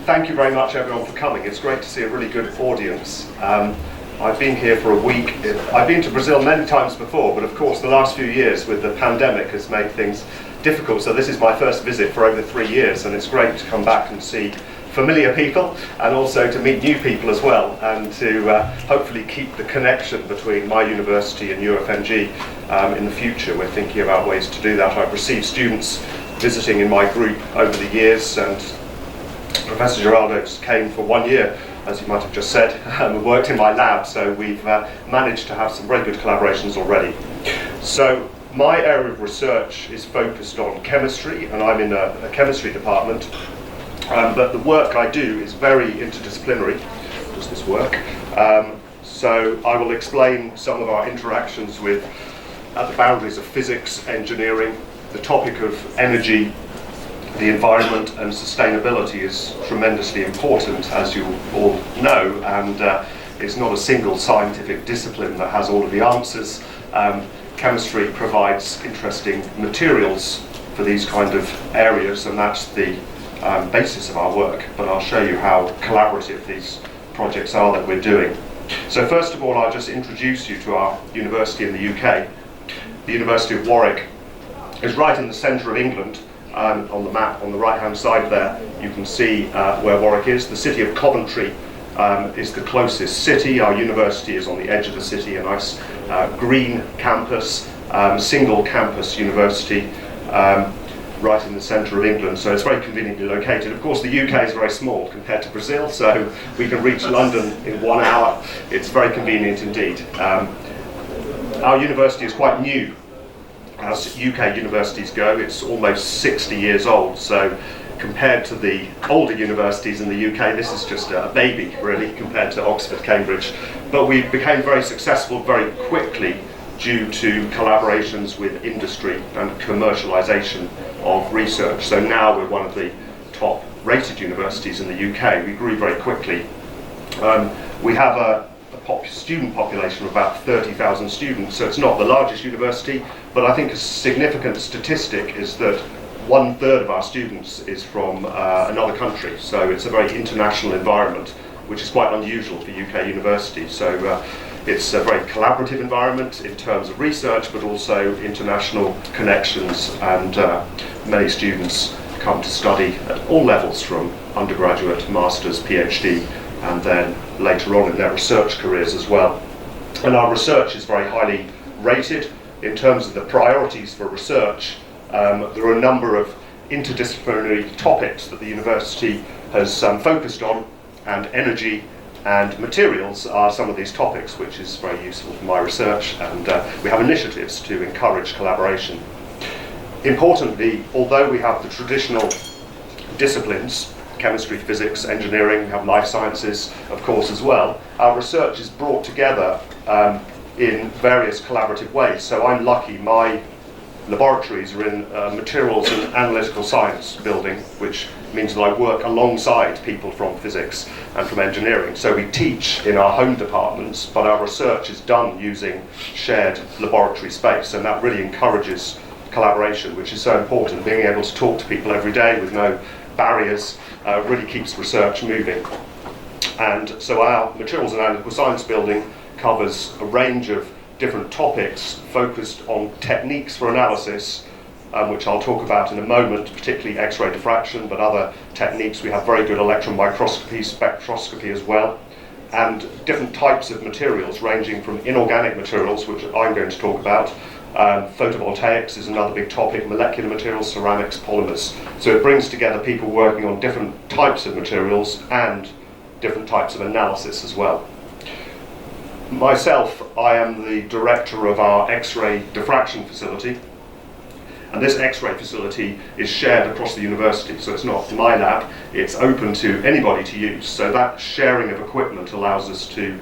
Thank you very much everyone for coming. It's great to see a really good audience. I've been here for a week. I've been to Brazil many times before, but of course the last few years with the pandemic has made things difficult, so this is my first visit for over 3 years, and it's great to come back and see familiar people and also to meet new people as well, and to hopefully keep the connection between my university and UFMG in the future. We're thinking about ways to do that. I've received students visiting in my group over the years, and Professor Geraldo came for 1 year, as you might have just said, and worked in my lab, so we've managed to have some very good collaborations already. So my area of research is focused on chemistry, and I'm in a chemistry department, but the work I do is very interdisciplinary. Does this work? So I will explain some of our interactions with at the boundaries of physics, engineering. The topic of energy, the environment and sustainability is tremendously important, as you all know, and it's not a single scientific discipline that has all of the answers. Chemistry provides interesting materials for these kind of areas, and that's the basis of our work, but I'll show you how collaborative these projects are that we're doing. So first of all, I'll just introduce you to our university in the UK. The University of Warwick is right in the centre of England. On the map on the right hand side there you can see where Warwick is. The city of Coventry is the closest city. Our university is on the edge of the city, a nice green campus, single campus university, right in the centre of England, so it's very conveniently located. Of course the UK is very small compared to Brazil, so we can reach London in 1 hour. It's very convenient indeed. Our university is quite new. As UK universities go, it's almost 60 years old, so compared to the older universities in the UK, this is just a baby really compared to Oxford, Cambridge. But we became very successful very quickly due to collaborations with industry and commercialization of research. So now we're one of the top rated universities in the UK. We grew very quickly. We have a student population of about 30,000 students, so it's not the largest university, but I think a significant statistic is that 1/3 of our students is from another country, so it's a very international environment, which is quite unusual for UK universities. So it's a very collaborative environment in terms of research, but also international connections, and many students come to study at all levels, from undergraduate, master's, PhD, and then later on in their research careers as well. And our research is very highly rated. In terms of the priorities for research, there are a number of interdisciplinary topics that the university has focused on, and energy and materials are some of these topics, which is very useful for my research, and we have initiatives to encourage collaboration. Importantly, although we have the traditional disciplines, chemistry, physics, engineering, we have life sciences of course as well, our research is brought together in various collaborative ways. So I'm lucky, my laboratories are in materials and analytical science building, which means that I work alongside people from physics and from engineering. So we teach in our home departments, but our research is done using shared laboratory space, and that really encourages collaboration, which is so important. Being able to talk to people every day with no barriers really keeps research moving. And so our materials and analytical science building covers a range of different topics focused on techniques for analysis, which I'll talk about in a moment, particularly X-ray diffraction, but other techniques. We have very good electron microscopy, spectroscopy as well, and different types of materials ranging from inorganic materials, which I'm going to talk about. Photovoltaics is another big topic, molecular materials, ceramics, polymers. So it brings together people working on different types of materials and different types of analysis as well. Myself, I am the director of our X-ray diffraction facility, and this X-ray facility is shared across the university, so it's not my lab, it's open to anybody to use. So that sharing of equipment allows us to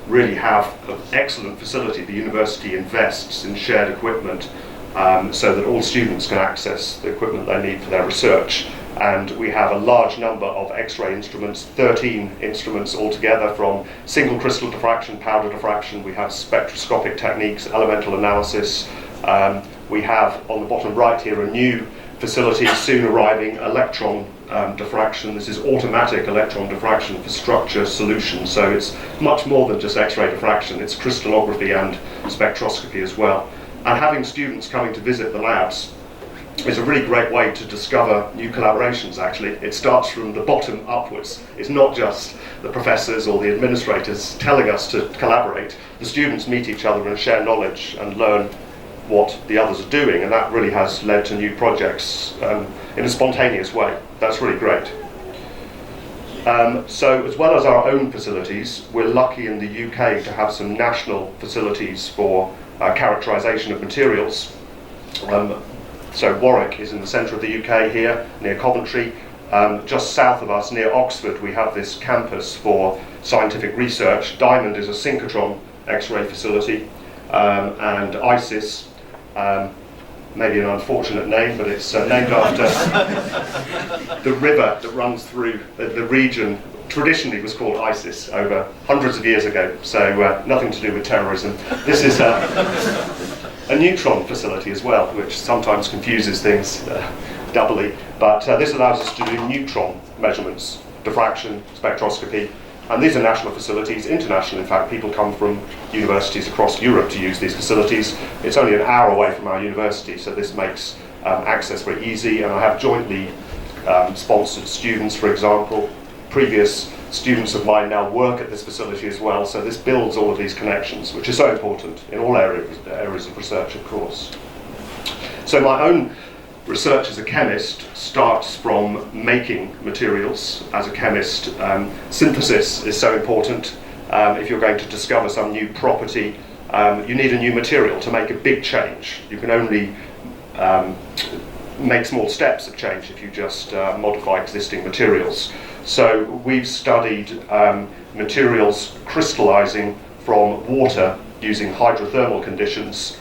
really have an excellent facility. The university invests in shared equipment so that all students can access the equipment they need for their research. And we have a large number of X-ray instruments, 13 instruments altogether, from single crystal diffraction, powder diffraction. We have spectroscopic techniques, elemental analysis. We have on the bottom right here a new facility soon arriving, electron diffraction. This is automatic electron diffraction for structure solutions. So it's much more than just X-ray diffraction. It's crystallography and spectroscopy as well. And having students coming to visit the labs is a really great way to discover new collaborations, actually. It starts from the bottom upwards. It's not just the professors or the administrators telling us to collaborate. The students meet each other and share knowledge and learn what the others are doing, and that really has led to new projects in a spontaneous way. That's really great. So as well as our own facilities, we're lucky in the UK to have some national facilities for characterization of materials. So Warwick is in the centre of the UK here, near Coventry. Just south of us, near Oxford, we have this campus for scientific research. Diamond is a synchrotron X-ray facility, and ISIS, maybe an unfortunate name, but it's named after the river that runs through the region. Traditionally was called ISIS over hundreds of years ago, so nothing to do with terrorism. This is a neutron facility as well, which sometimes confuses things doubly, but this allows us to do neutron measurements, diffraction, spectroscopy, and these are national facilities, international in fact. People come from universities across Europe to use these facilities. It's only an hour away from our university, so this makes access very easy, and I have jointly sponsored students, for example. Previous students of mine now work at this facility as well, so this builds all of these connections, which is so important in all areas of research, of course. So my own research as a chemist starts from making materials. As a chemist, synthesis is so important. If you're going to discover some new property, you need a new material to make a big change. You can only make small steps of change if you just modify existing materials. So we've studied materials crystallizing from water using hydrothermal conditions,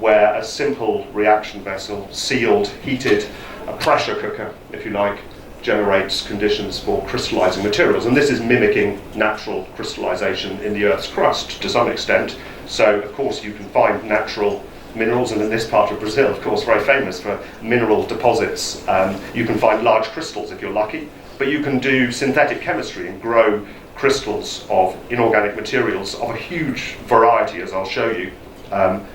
where a simple reaction vessel, sealed, heated, a pressure cooker, if you like, generates conditions for crystallizing materials. And this is mimicking natural crystallization in the Earth's crust to some extent. So, of course, you can find natural minerals, and in this part of Brazil, of course, very famous for mineral deposits. You can find large crystals if you're lucky, but you can do synthetic chemistry and grow crystals of inorganic materials of a huge variety, as I'll show you,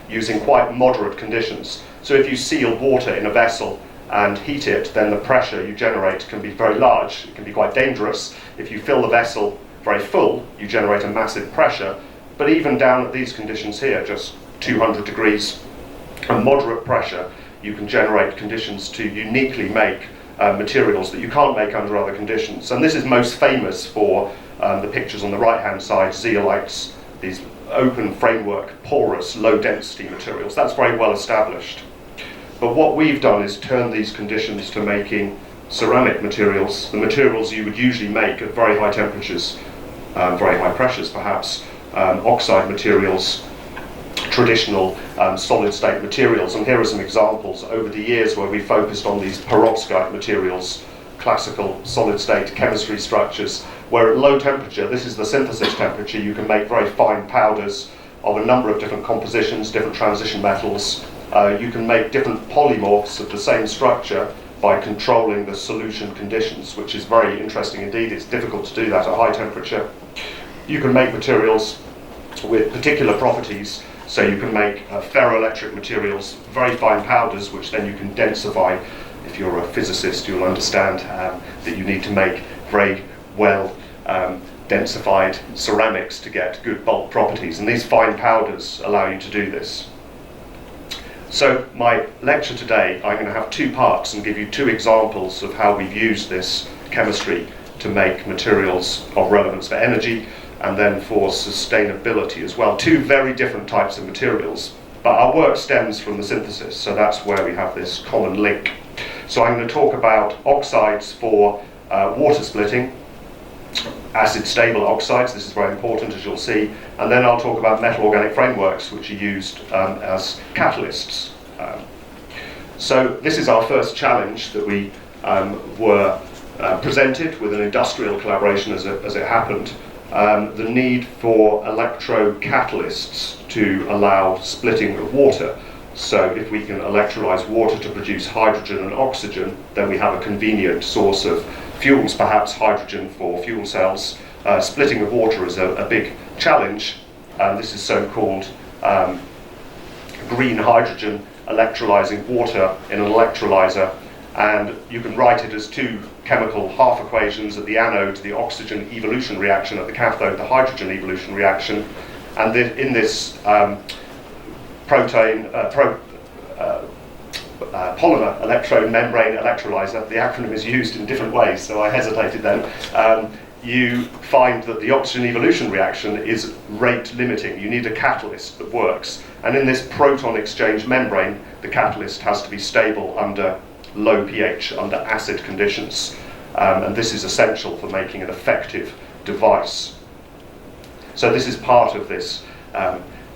using quite moderate conditions. So if you seal water in a vessel and heat it, then the pressure you generate can be very large. It can be quite dangerous. If you fill the vessel very full, you generate a massive pressure. But even down at these conditions here, just 200 degrees, a moderate pressure, you can generate conditions to uniquely make materials that you can't make under other conditions. And this is most famous for the pictures on the right-hand side, zeolites, these open framework, porous, low-density materials. That's very well established. But what we've done is turn these conditions to making ceramic materials, the materials you would usually make at very high temperatures, very high pressures perhaps, oxide materials, traditional solid-state materials. And here are some examples over the years where we focused on these perovskite materials, classical solid-state chemistry structures, where at low temperature, this is the synthesis temperature, you can make very fine powders of a number of different compositions, different transition metals. You can make different polymorphs of the same structure by controlling the solution conditions, which is very interesting indeed. It's difficult to do that at high temperature. You can make materials with particular properties, so you can make ferroelectric materials, very fine powders, which then you can densify. If you're a physicist, you'll understand that you need to make very well densified ceramics to get good bulk properties, and these fine powders allow you to do this. So my lecture today, I'm going to have two parts and give you two examples of how we've used this chemistry to make materials of relevance for energy and then for sustainability as well. Two very different types of materials, but our work stems from the synthesis, so that's where we have this common link. So I'm going to talk about oxides for water splitting, acid stable oxides, this is very important as you'll see, and then I'll talk about metal organic frameworks which are used as catalysts. So this is our first challenge that we were presented with an industrial collaboration as it happened, the need for electrocatalysts to allow splitting of water. So if we can electrolyze water to produce hydrogen and oxygen, then we have a convenient source of fuels, perhaps hydrogen for fuel cells. Splitting of water is a big challenge. This is so-called green hydrogen, electrolyzing water in an electrolyzer, and you can write it as two chemical half equations: at the anode, the oxygen evolution reaction; at the cathode, the hydrogen evolution reaction. And in this polymer electrode membrane electrolyzer, the acronym is used in different ways, so I hesitated then. You find that the oxygen evolution reaction is rate limiting. You need a catalyst that works. And in this proton exchange membrane, the catalyst has to be stable under low pH, under acid conditions. And this is essential for making an effective device. So this is part of this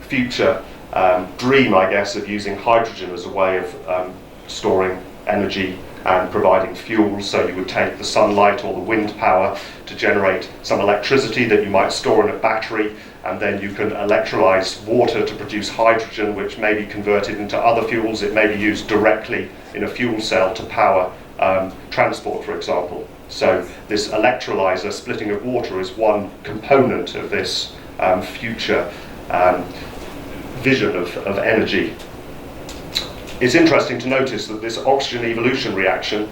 future dream, I guess, of using hydrogen as a way of storing energy and providing fuel. So you would take the sunlight or the wind power to generate some electricity that you might store in a battery, and then you can electrolyze water to produce hydrogen, which may be converted into other fuels. It may be used directly in a fuel cell to power transport, for example. So this electrolyzer, splitting of water, is one component of this future vision of energy. It's interesting to notice that this oxygen evolution reaction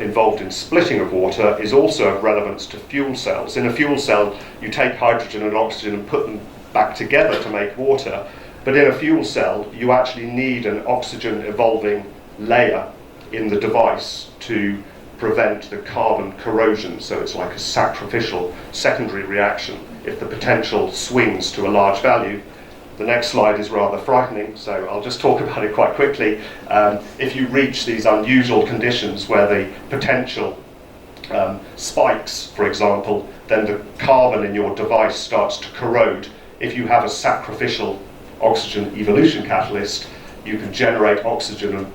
involved in splitting of water is also of relevance to fuel cells. In a fuel cell, you take hydrogen and oxygen and put them back together to make water, but in a fuel cell, you actually need an oxygen evolving layer in the device to prevent the carbon corrosion. So it's like a sacrificial secondary reaction if the potential swings to a large value. The next slide is rather frightening, so I'll just talk about it quite quickly. If you reach these unusual conditions where the potential spikes, for example, then the carbon in your device starts to corrode. If you have a sacrificial oxygen evolution catalyst, you can generate oxygen and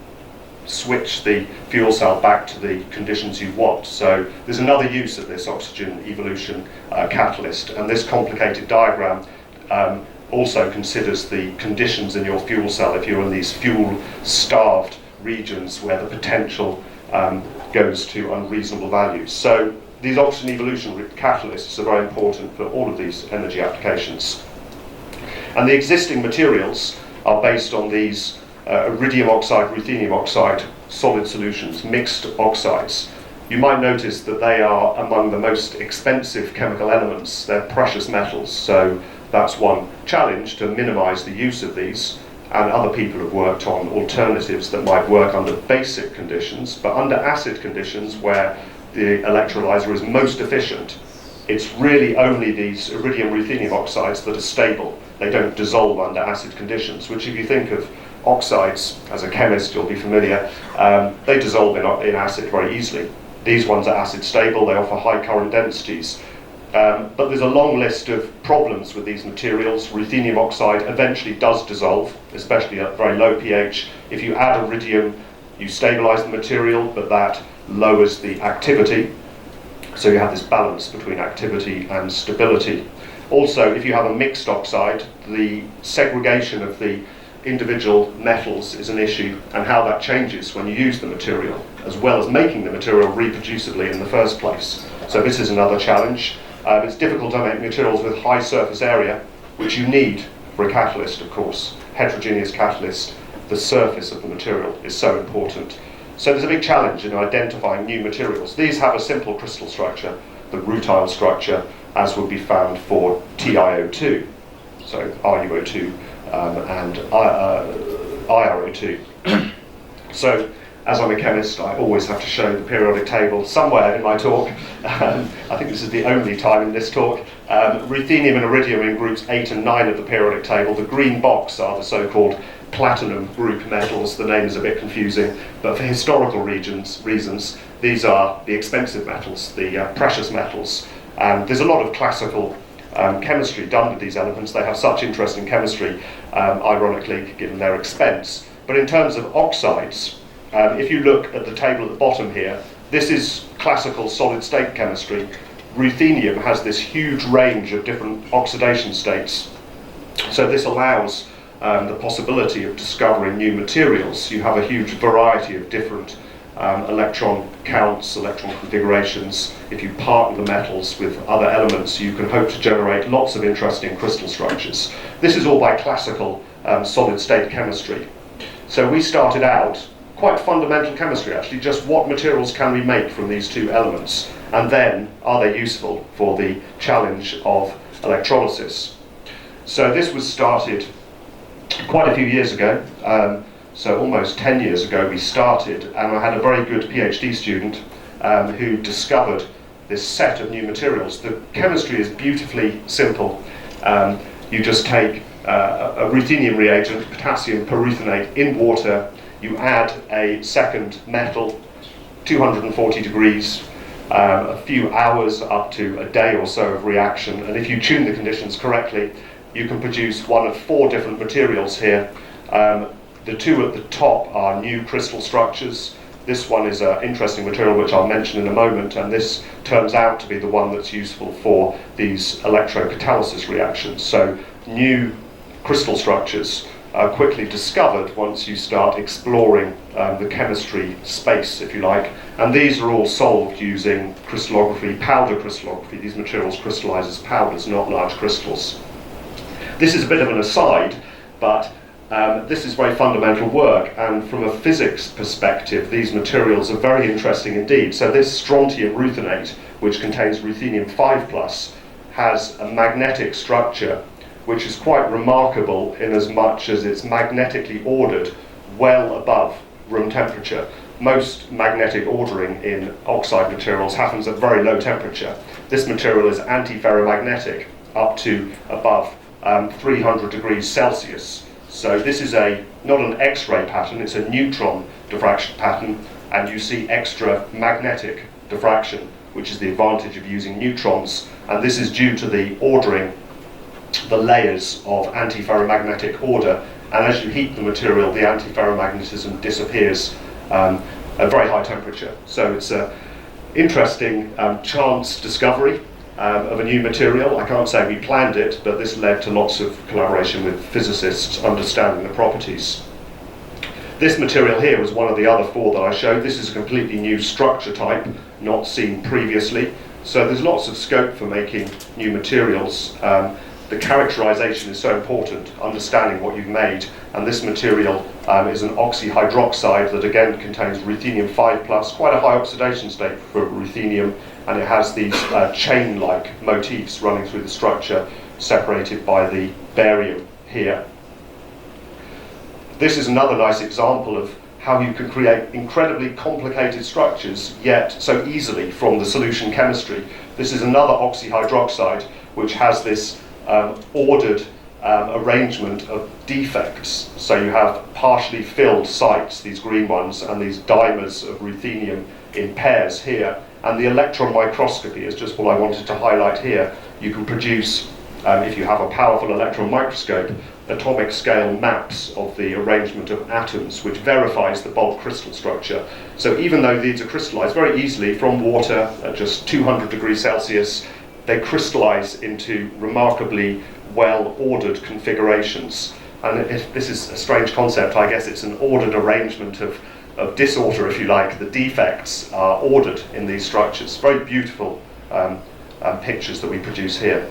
switch the fuel cell back to the conditions you want. So there's another use of this oxygen evolution catalyst, and this complicated diagram also considers the conditions in your fuel cell if you're in these fuel-starved regions where the potential goes to unreasonable values. So these oxygen evolution catalysts are very important for all of these energy applications. And the existing materials are based on these iridium oxide, ruthenium oxide solid solutions, mixed oxides. You might notice that they are among the most expensive chemical elements. They're precious metals, so that's one challenge, to minimize the use of these, and other people have worked on alternatives that might work under basic conditions, but under acid conditions where the electrolyzer is most efficient, it's really only these iridium ruthenium oxides that are stable. They don't dissolve under acid conditions, which, if you think of oxides, as a chemist you'll be familiar, they dissolve in acid very easily. These ones are acid stable, they offer high current densities. But there's a long list of problems with these materials. Ruthenium oxide eventually does dissolve, especially at very low pH. If you add iridium, you stabilize the material, but that lowers the activity. So you have this balance between activity and stability. Also, if you have a mixed oxide, the segregation of the individual metals is an issue, and how that changes when you use the material, as well as making the material reproducibly in the first place. So this is another challenge. It's difficult to make materials with high surface area, which you need for a catalyst, of course. Heterogeneous catalyst, the surface of the material is so important. So there's a big challenge in identifying new materials. These have a simple crystal structure, the rutile structure, as would be found for TiO2, so RuO2 and IRO2. So, as I'm a chemist, I always have to show the periodic table somewhere in my talk. I think this is the only time in this talk. Ruthenium and iridium are in groups 8 and 9 of the periodic table. The green box are the so-called platinum group metals. The name is a bit confusing, but for historical reasons, these are the expensive metals, the precious metals. And there's a lot of classical chemistry done with these elements. They have such interesting chemistry, ironically, given their expense. But in terms of oxides, If you look at the table at the bottom here, this is classical solid state chemistry. Ruthenium has this huge range of different oxidation states. So this allows the possibility of discovering new materials. You have a huge variety of different electron counts, electron configurations. If you partner the metals with other elements, you can hope to generate lots of interesting crystal structures. This is all by classical solid state chemistry. So we started out quite fundamental chemistry actually, just what materials can we make from these two elements, and then are they useful for the challenge of electrolysis. So this was started quite a few years ago, so almost 10 years ago we started, and I had a very good PhD student who discovered this set of new materials. The chemistry is beautifully simple. You just take a ruthenium reagent, potassium perruthenate, in water. You add a second metal, 240 degrees, a few hours up to a day or so of reaction, and if you tune the conditions correctly, you can produce one of 4 different materials here. The two at the top are new crystal structures. This one is an interesting material which I'll mention in a moment, and this turns out to be the one that's useful for these electrocatalysis reactions. So new crystal structures are quickly discovered once you start exploring the chemistry space, if you like, and these are all solved using crystallography, powder crystallography. These materials crystallize as powders, not large crystals. This is a bit of an aside, but this is very fundamental work, and from a physics perspective these materials are very interesting indeed. So this strontium ruthenate, which contains ruthenium 5+, has a magnetic structure which is quite remarkable in as much as it's magnetically ordered well above room temperature. Most magnetic ordering in oxide materials happens at very low temperature. This material is antiferromagnetic up to above 300 degrees Celsius. So this is not an X-ray pattern, it's a neutron diffraction pattern, and you see extra magnetic diffraction, which is the advantage of using neutrons, and this is due to the ordering, the layers of antiferromagnetic order, and as you heat the material, the antiferromagnetism disappears at very high temperature. So it's an interesting chance discovery of a new material. I can't say we planned it, but this led to lots of collaboration with physicists understanding the properties. This material here was one of the other 4 that I showed. This is a completely new structure type, not seen previously. So there's lots of scope for making new materials. The characterization is so important, understanding what you've made, and this material is an oxyhydroxide that again contains ruthenium 5+, quite a high oxidation state for ruthenium, and it has these chain-like motifs running through the structure, separated by the barium here. This is another nice example of how you can create incredibly complicated structures, yet so easily from the solution chemistry. This is another oxyhydroxide, which has this ordered arrangement of defects. So you have partially filled sites, these green ones, and these dimers of ruthenium in pairs here. And the electron microscopy is just what I wanted to highlight here. You can produce, if you have a powerful electron microscope, atomic scale maps of the arrangement of atoms, which verifies the bulk crystal structure. So even though these are crystallized very easily from water at just 200 degrees Celsius, they crystallize into remarkably well-ordered configurations. And this is a strange concept, I guess it's an ordered arrangement of disorder, if you like. The defects are ordered in these structures. Very beautiful pictures that we produce here.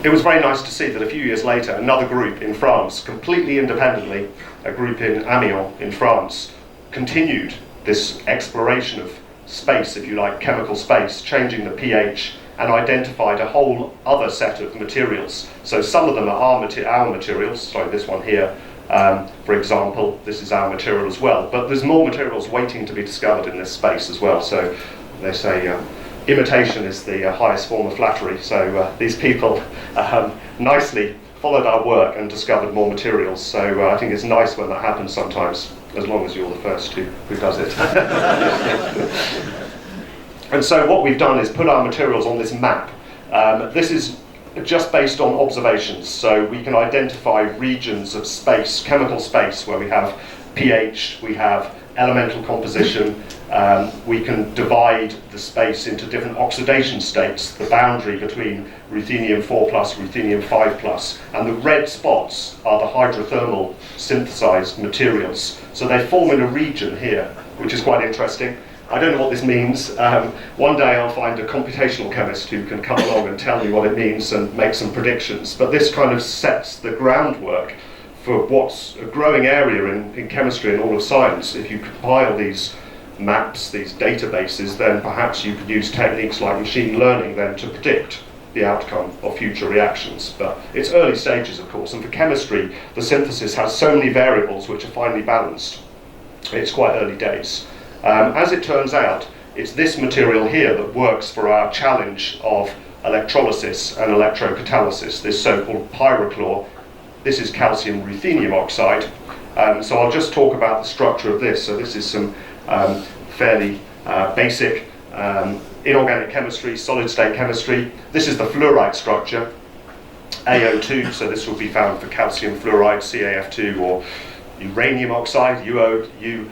It was very nice to see that a few years later, another group in France, completely independently, a group in Amiens in France, continued this exploration of space, if you like, chemical space, changing the pH, and identified a whole other set of materials. So some of them are our materials, sorry, this one here, for example, this is our material as well, but there's more materials waiting to be discovered in this space as well. So they say imitation is the highest form of flattery, so these people nicely followed our work and discovered more materials. So I think it's nice when that happens sometimes, as long as you're the first who does it. And so what we've done is put our materials on this map. This is just based on observations, so we can identify regions of space, chemical space, where we have pH, we have elemental composition, we can divide the space into different oxidation states, the boundary between ruthenium 4+, ruthenium 5+, and the red spots are the hydrothermal synthesized materials. So they form in a region here, which is quite interesting. I don't know what this means. One day I'll find a computational chemist who can come along and tell me what it means and make some predictions. But this kind of sets the groundwork for what's a growing area in chemistry and all of science. If you compile these maps, these databases, then perhaps you could use techniques like machine learning then to predict the outcome of future reactions. But it's early stages, of course, and for chemistry, the synthesis has so many variables which are finely balanced. It's quite early days. As it turns out, it's this material here that works for our challenge of electrolysis and electrocatalysis, this so-called pyrochlore. This is calcium ruthenium oxide. So I'll just talk about the structure of this. So this is some fairly basic inorganic chemistry, solid state chemistry. This is the fluoride structure, AO2, so this will be found for calcium fluoride, CaF2, or uranium oxide, UO2,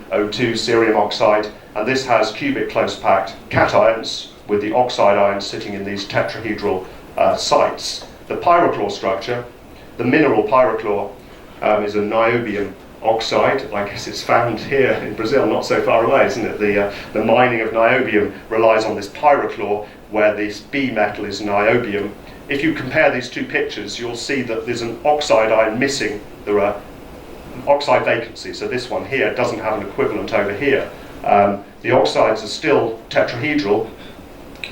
cerium oxide, and this has cubic close packed cations with the oxide ions sitting in these tetrahedral sites. The pyrochlore structure, the mineral pyrochlore, is a niobium oxide. I guess it's found here in Brazil, not so far away, isn't it? The mining of niobium relies on this pyrochlore, where this B metal is niobium. If you compare these two pictures, you'll see that there's an oxide ion missing. There are oxide vacancies, so this one here doesn't have an equivalent over here. The oxides are still tetrahedral,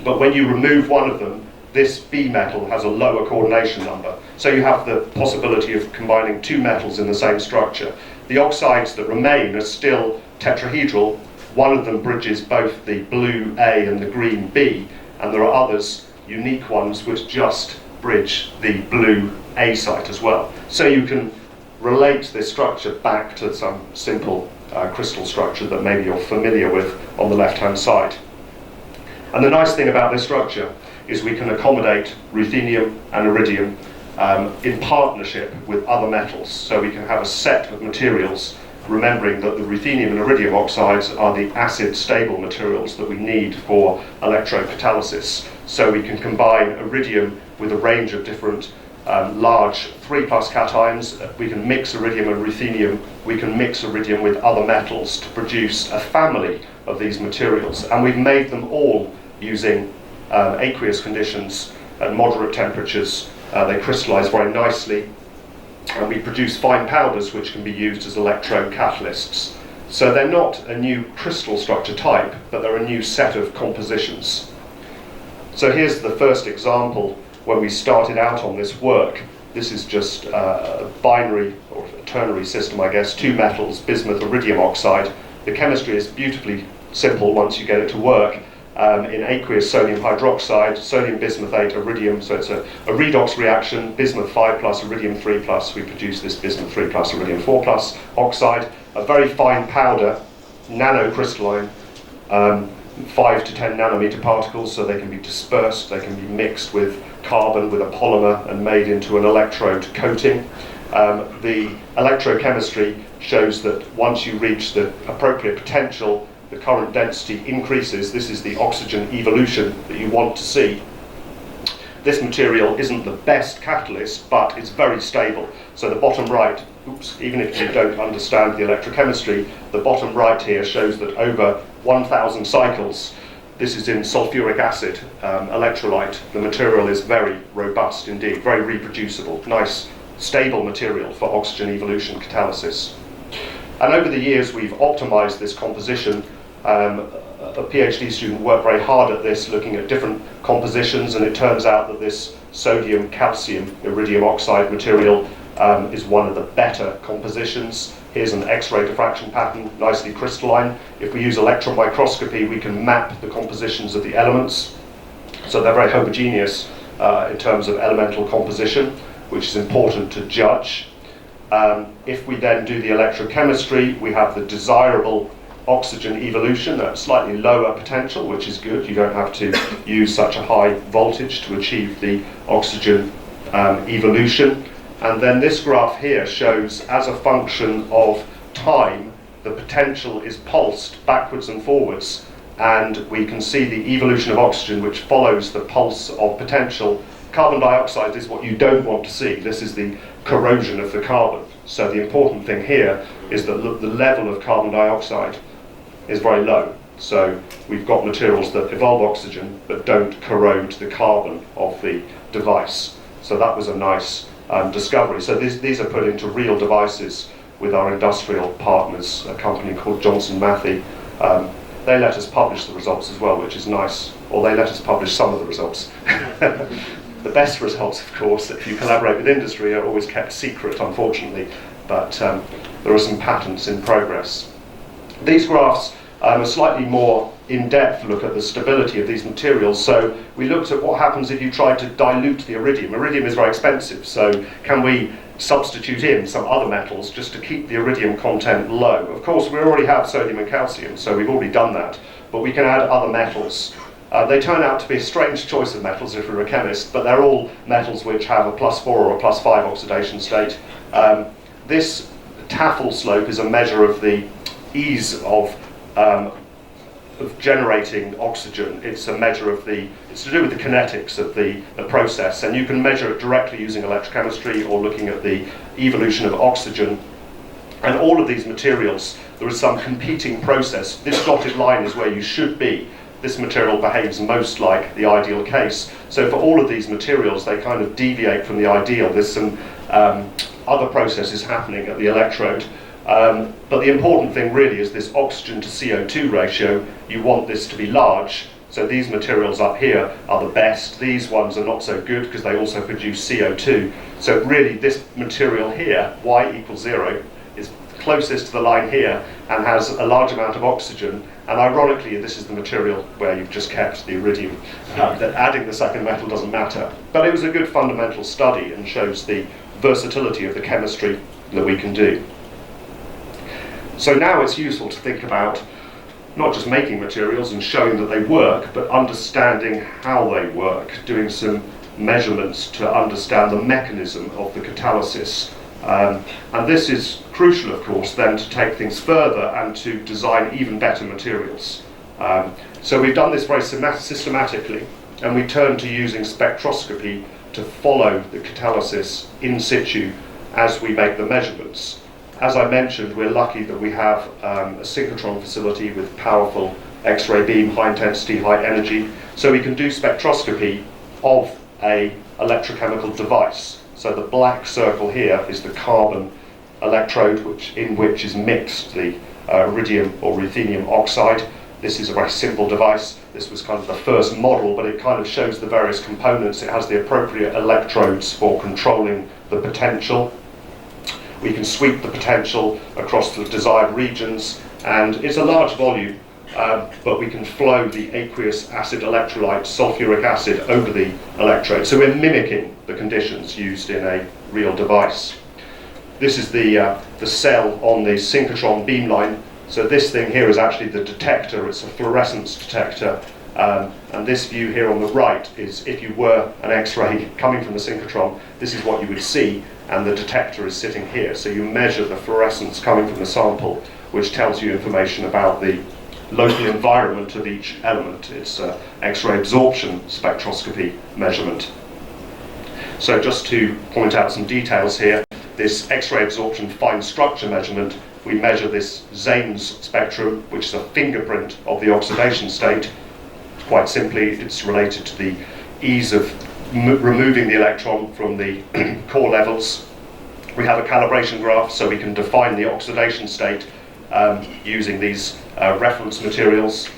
but when you remove one of them, this B metal has a lower coordination number. So you have the possibility of combining two metals in the same structure. The oxides that remain are still tetrahedral. One of them bridges both the blue A and the green B, and there are others, unique ones, which just bridge the blue A site as well. So you can relate this structure back to some simple crystal structure that maybe you're familiar with on the left-hand side. And the nice thing about this structure is we can accommodate ruthenium and iridium in partnership with other metals. So we can have a set of materials, remembering that the ruthenium and iridium oxides are the acid stable materials that we need for electrocatalysis. So we can combine iridium with a range of different large 3+ cations. We can mix iridium and ruthenium. We can mix iridium with other metals to produce a family of these materials. And we've made them all using aqueous conditions at moderate temperatures. They crystallize very nicely, and we produce fine powders which can be used as electrocatalysts. So they're not a new crystal structure type, but they're a new set of compositions. So here's the first example when we started out on this work. This is just a binary or a ternary system, I guess, two metals, bismuth, iridium oxide. The chemistry is beautifully simple once you get it to work. In aqueous sodium hydroxide, sodium bismuthate, iridium, so it's a redox reaction, bismuth 5+, iridium 3+, we produce this bismuth 3+, iridium 4+ oxide, a very fine powder, nanocrystalline, 5 to 10 nanometer particles, so they can be dispersed, they can be mixed with carbon, with a polymer, and made into an electrode coating. The electrochemistry shows that once you reach the appropriate potential, the current density increases. This is the oxygen evolution that you want to see. This material isn't the best catalyst, but it's very stable. So the bottom right, even if you don't understand the electrochemistry, the bottom right here shows that over 1,000 cycles, this is in sulfuric acid electrolyte, the material is very robust indeed, very reproducible, nice, stable material for oxygen evolution catalysis. And over the years we've optimized this composition. A PhD student worked very hard at this, looking at different compositions, and it turns out that this sodium calcium iridium oxide material is one of the better compositions. Here's an X-ray diffraction pattern, nicely crystalline. If we use electron microscopy, we can map the compositions of the elements. So they're very homogeneous in terms of elemental composition, which is important to judge. If we then do the electrochemistry, we have the desirable oxygen evolution at slightly lower potential, which is good. You don't have to use such a high voltage to achieve the oxygen evolution. And then this graph here shows, as a function of time, the potential is pulsed backwards and forwards, and we can see the evolution of oxygen which follows the pulse of potential. Carbon dioxide is what you don't want to see. This is the corrosion of the carbon. So the important thing here is that the level of carbon dioxide is very low. So we've got materials that evolve oxygen but don't corrode the carbon of the device. So that was a nice discovery. So these are put into real devices with our industrial partners, a company called Johnson Matthey. They let us publish the results as well, which is nice, or they let us publish some of the results. The best results, of course, if you collaborate with industry, are always kept secret, unfortunately, but there are some patents in progress. These graphs a slightly more in-depth look at the stability of these materials. So we looked at what happens if you try to dilute the iridium. Iridium is very expensive, so can we substitute in some other metals just to keep the iridium content low? Of course, we already have sodium and calcium, so we've already done that, but we can add other metals. They turn out to be a strange choice of metals if you're a chemist, but they're all metals which have a +4 or a +5 oxidation state. This Tafel slope is a measure of the ease of generating oxygen. It's a measure of it's to do with the kinetics of the process, and you can measure it directly using electrochemistry or looking at the evolution of oxygen. And all of these materials, there is some competing process. This dotted line is where you should be. This material behaves most like the ideal case. So for all of these materials, they kind of deviate from the ideal. There's some other processes happening at the electrode. But the important thing really is this oxygen to CO2 ratio. You want this to be large. So these materials up here are the best. These ones are not so good because they also produce CO2. So really this material here, Y = 0, is closest to the line here and has a large amount of oxygen. And ironically, this is the material where you've just kept the iridium. That adding the second metal doesn't matter. But it was a good fundamental study and shows the versatility of the chemistry that we can do. So now it's useful to think about not just making materials and showing that they work, but understanding how they work, doing some measurements to understand the mechanism of the catalysis. And this is crucial, of course, then to take things further and to design even better materials. So we've done this very systematically, and we turn to using spectroscopy to follow the catalysis in situ as we make the measurements. As I mentioned, we're lucky that we have a synchrotron facility with powerful X-ray beam, high intensity, high energy, so we can do spectroscopy of a electrochemical device. So the black circle here is the carbon electrode in which is mixed the iridium or ruthenium oxide. This is a very simple device. This was kind of the first model, but it kind of shows the various components. It has the appropriate electrodes for controlling the potential. We can sweep the potential across the desired regions, and it's a large volume, but we can flow the aqueous acid electrolyte, sulfuric acid, over the electrode. So we're mimicking the conditions used in a real device. This is the cell on the synchrotron beamline. So this thing here is actually the detector. It's a fluorescence detector. And this view here on the right is if you were an X-ray coming from the synchrotron, this is what you would see, and the detector is sitting here. So you measure the fluorescence coming from the sample, which tells you information about the local environment of each element. It's X-ray absorption spectroscopy measurement. So just to point out some details here, this X-ray absorption fine structure measurement, we measure this Zane's spectrum, which is a fingerprint of the oxidation state. Quite simply, it's related to the ease of removing the electron from the core levels. We have a calibration graph, so we can define the oxidation state using these reference materials.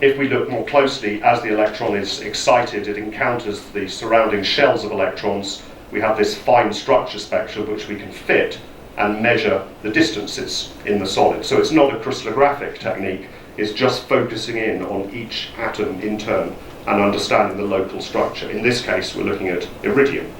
If we look more closely, as the electron is excited, it encounters the surrounding shells of electrons. We have this fine structure spectrum which we can fit and measure the distances in the solid. So it's not a crystallographic technique, it's just focusing in on each atom in turn and understanding the local structure. In this case, we're looking at iridium.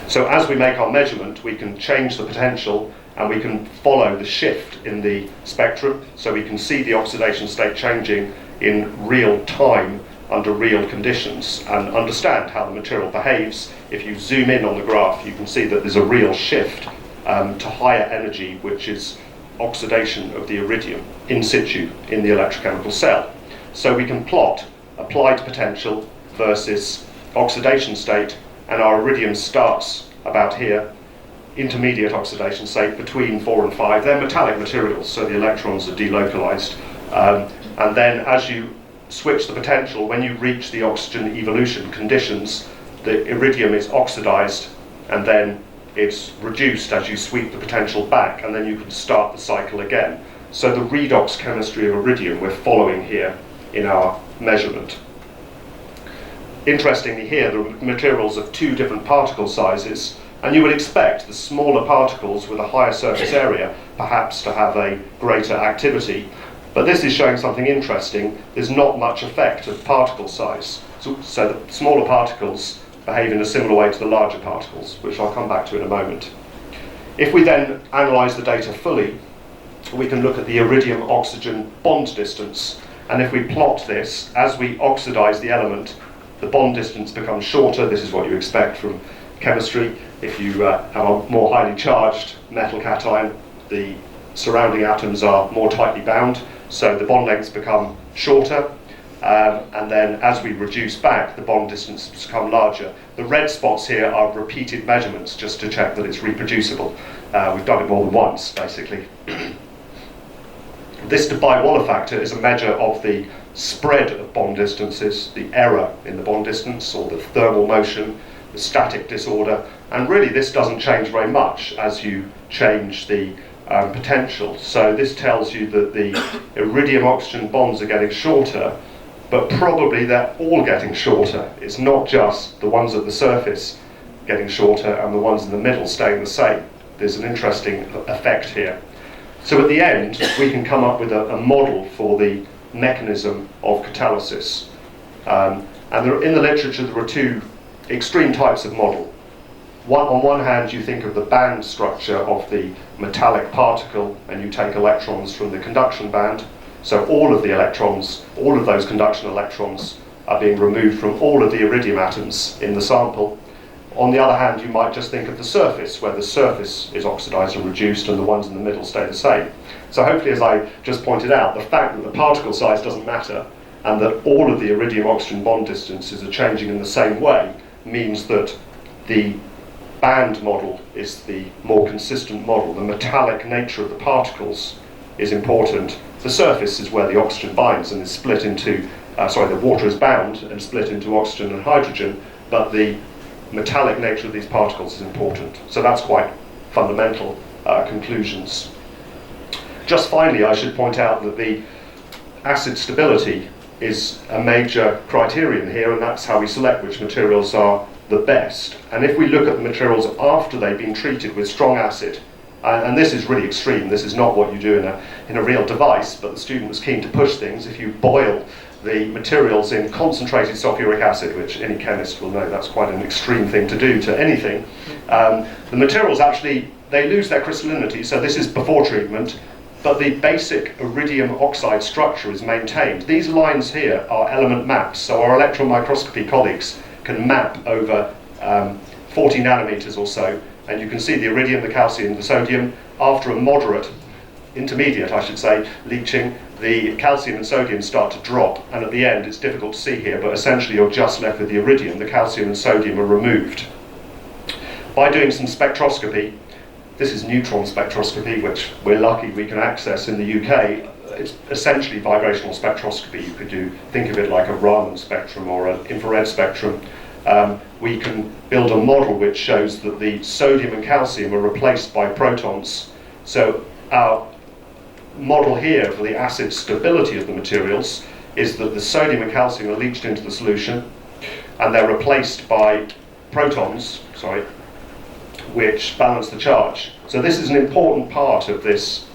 So as we make our measurement, we can change the potential and we can follow the shift in the spectrum, so we can see the oxidation state changing in real time under real conditions and understand how the material behaves. If you zoom in on the graph, you can see that there's a real shift to higher energy, which is oxidation of the iridium in situ in the electrochemical cell. So we can plot applied potential versus oxidation state, and our iridium starts about here, intermediate oxidation state between 4 and 5. They're metallic materials, so the electrons are delocalized. And then as you switch the potential, when you reach the oxygen evolution conditions, the iridium is oxidized and then it's reduced as you sweep the potential back, and then you can start the cycle again. So the redox chemistry of iridium we're following here in our measurement. Interestingly here, the materials of 2 different particle sizes, and you would expect the smaller particles with a higher surface area perhaps to have a greater activity, but this is showing something interesting. There's not much effect of particle size. So the smaller particles behave in a similar way to the larger particles, which I'll come back to in a moment. If we then analyse the data fully, we can look at the iridium-oxygen bond distance, and if we plot this, as we oxidise the element, the bond distance becomes shorter. This is what you expect from chemistry. If you have a more highly charged metal cation, the surrounding atoms are more tightly bound, so the bond lengths become shorter. And then as we reduce back, the bond distances become larger. The red spots here are repeated measurements just to check that it's reproducible. We've done it more than once, basically. This Debye-Waller factor is a measure of the spread of bond distances, the error in the bond distance, or the thermal motion, the static disorder, and really this doesn't change very much as you change the potential. So this tells you that the iridium-oxygen bonds are getting shorter, but probably they're all getting shorter. It's not just the ones at the surface getting shorter and the ones in the middle staying the same. There's an interesting effect here. So at the end, we can come up with a model for the mechanism of catalysis. And in the literature, there are 2 extreme types of model. On one hand, you think of the band structure of the metallic particle, and you take electrons from the conduction band. So all of the electrons, all of those conduction electrons are being removed from all of the iridium atoms in the sample. On the other hand, you might just think of the surface, where the surface is oxidized and reduced and the ones in the middle stay the same. So hopefully, as I just pointed out, the fact that the particle size doesn't matter and that all of the iridium-oxygen bond distances are changing in the same way means that the band model is the more consistent model. The metallic nature of the particles is important. The surface is where the oxygen binds and is split into, the water is bound and split into oxygen and hydrogen, but the metallic nature of these particles is important. So that's quite fundamental conclusions. Just finally, I should point out that the acid stability is a major criterion here, and that's how we select which materials are the best. And if we look at the materials after they've been treated with strong acid, and this is really extreme, this is not what you do in a real device, but the student was keen to push things. If you boil the materials in concentrated sulfuric acid, which any chemist will know that's quite an extreme thing to do to anything, the materials actually, they lose their crystallinity, so this is before treatment, but the basic iridium oxide structure is maintained. These lines here are element maps, so our electron microscopy colleagues can map over 40 nanometers or so, and you can see the iridium, the calcium, the sodium. After a moderate, intermediate I should say, leaching, the calcium and sodium start to drop, and at the end it's difficult to see here, but essentially you're just left with the iridium. The calcium and sodium are removed. By doing some spectroscopy, this is neutron spectroscopy, which we're lucky we can access in the UK. It's essentially vibrational spectroscopy. You could think of it like a Raman spectrum or an infrared spectrum. We can build a model which shows that the sodium and calcium are replaced by protons. So our model here for the acid stability of the materials is that the sodium and calcium are leached into the solution and they're replaced by protons, which balance the charge. So this is an important part of this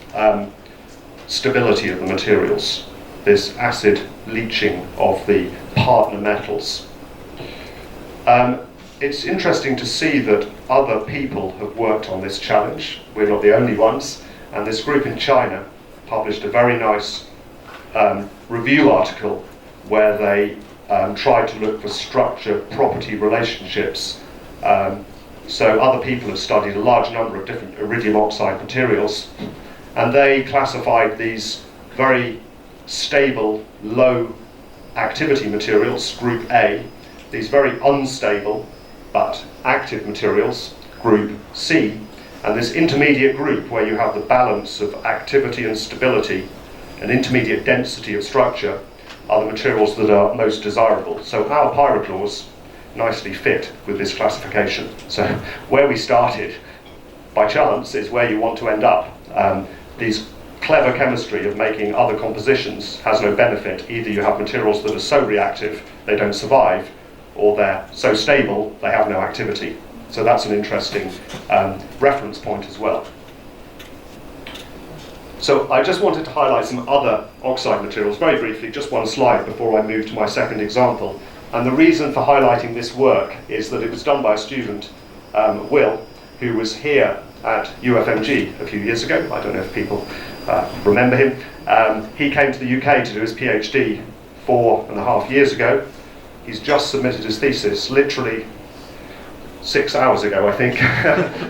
stability of the materials, this acid leaching of the partner metals. It's interesting to see that other people have worked on this challenge. We're not the only ones, and this group in China published a very nice review article where they tried to look for structure-property relationships. So other people have studied a large number of different iridium oxide materials, and they classified these very stable, low activity materials, group A, these very unstable but active materials, group C, and this intermediate group where you have the balance of activity and stability, an intermediate density of structure, are the materials that are most desirable. So our pyrochlores nicely fit with this classification. So where we started, by chance, is where you want to end up. These clever chemistry of making other compositions has no benefit. Either you have materials that are so reactive they don't survive, or they're so stable they have no activity. So that's an interesting reference point as well. So I just wanted to highlight some other oxide materials very briefly, just one slide before I move to my second example. And the reason for highlighting this work is that it was done by a student, Will, who was here at UFMG a few years ago. I don't know if people remember him. He came to the UK to do his PhD 4.5 years ago. He's just submitted his thesis, literally 6 hours ago, I think.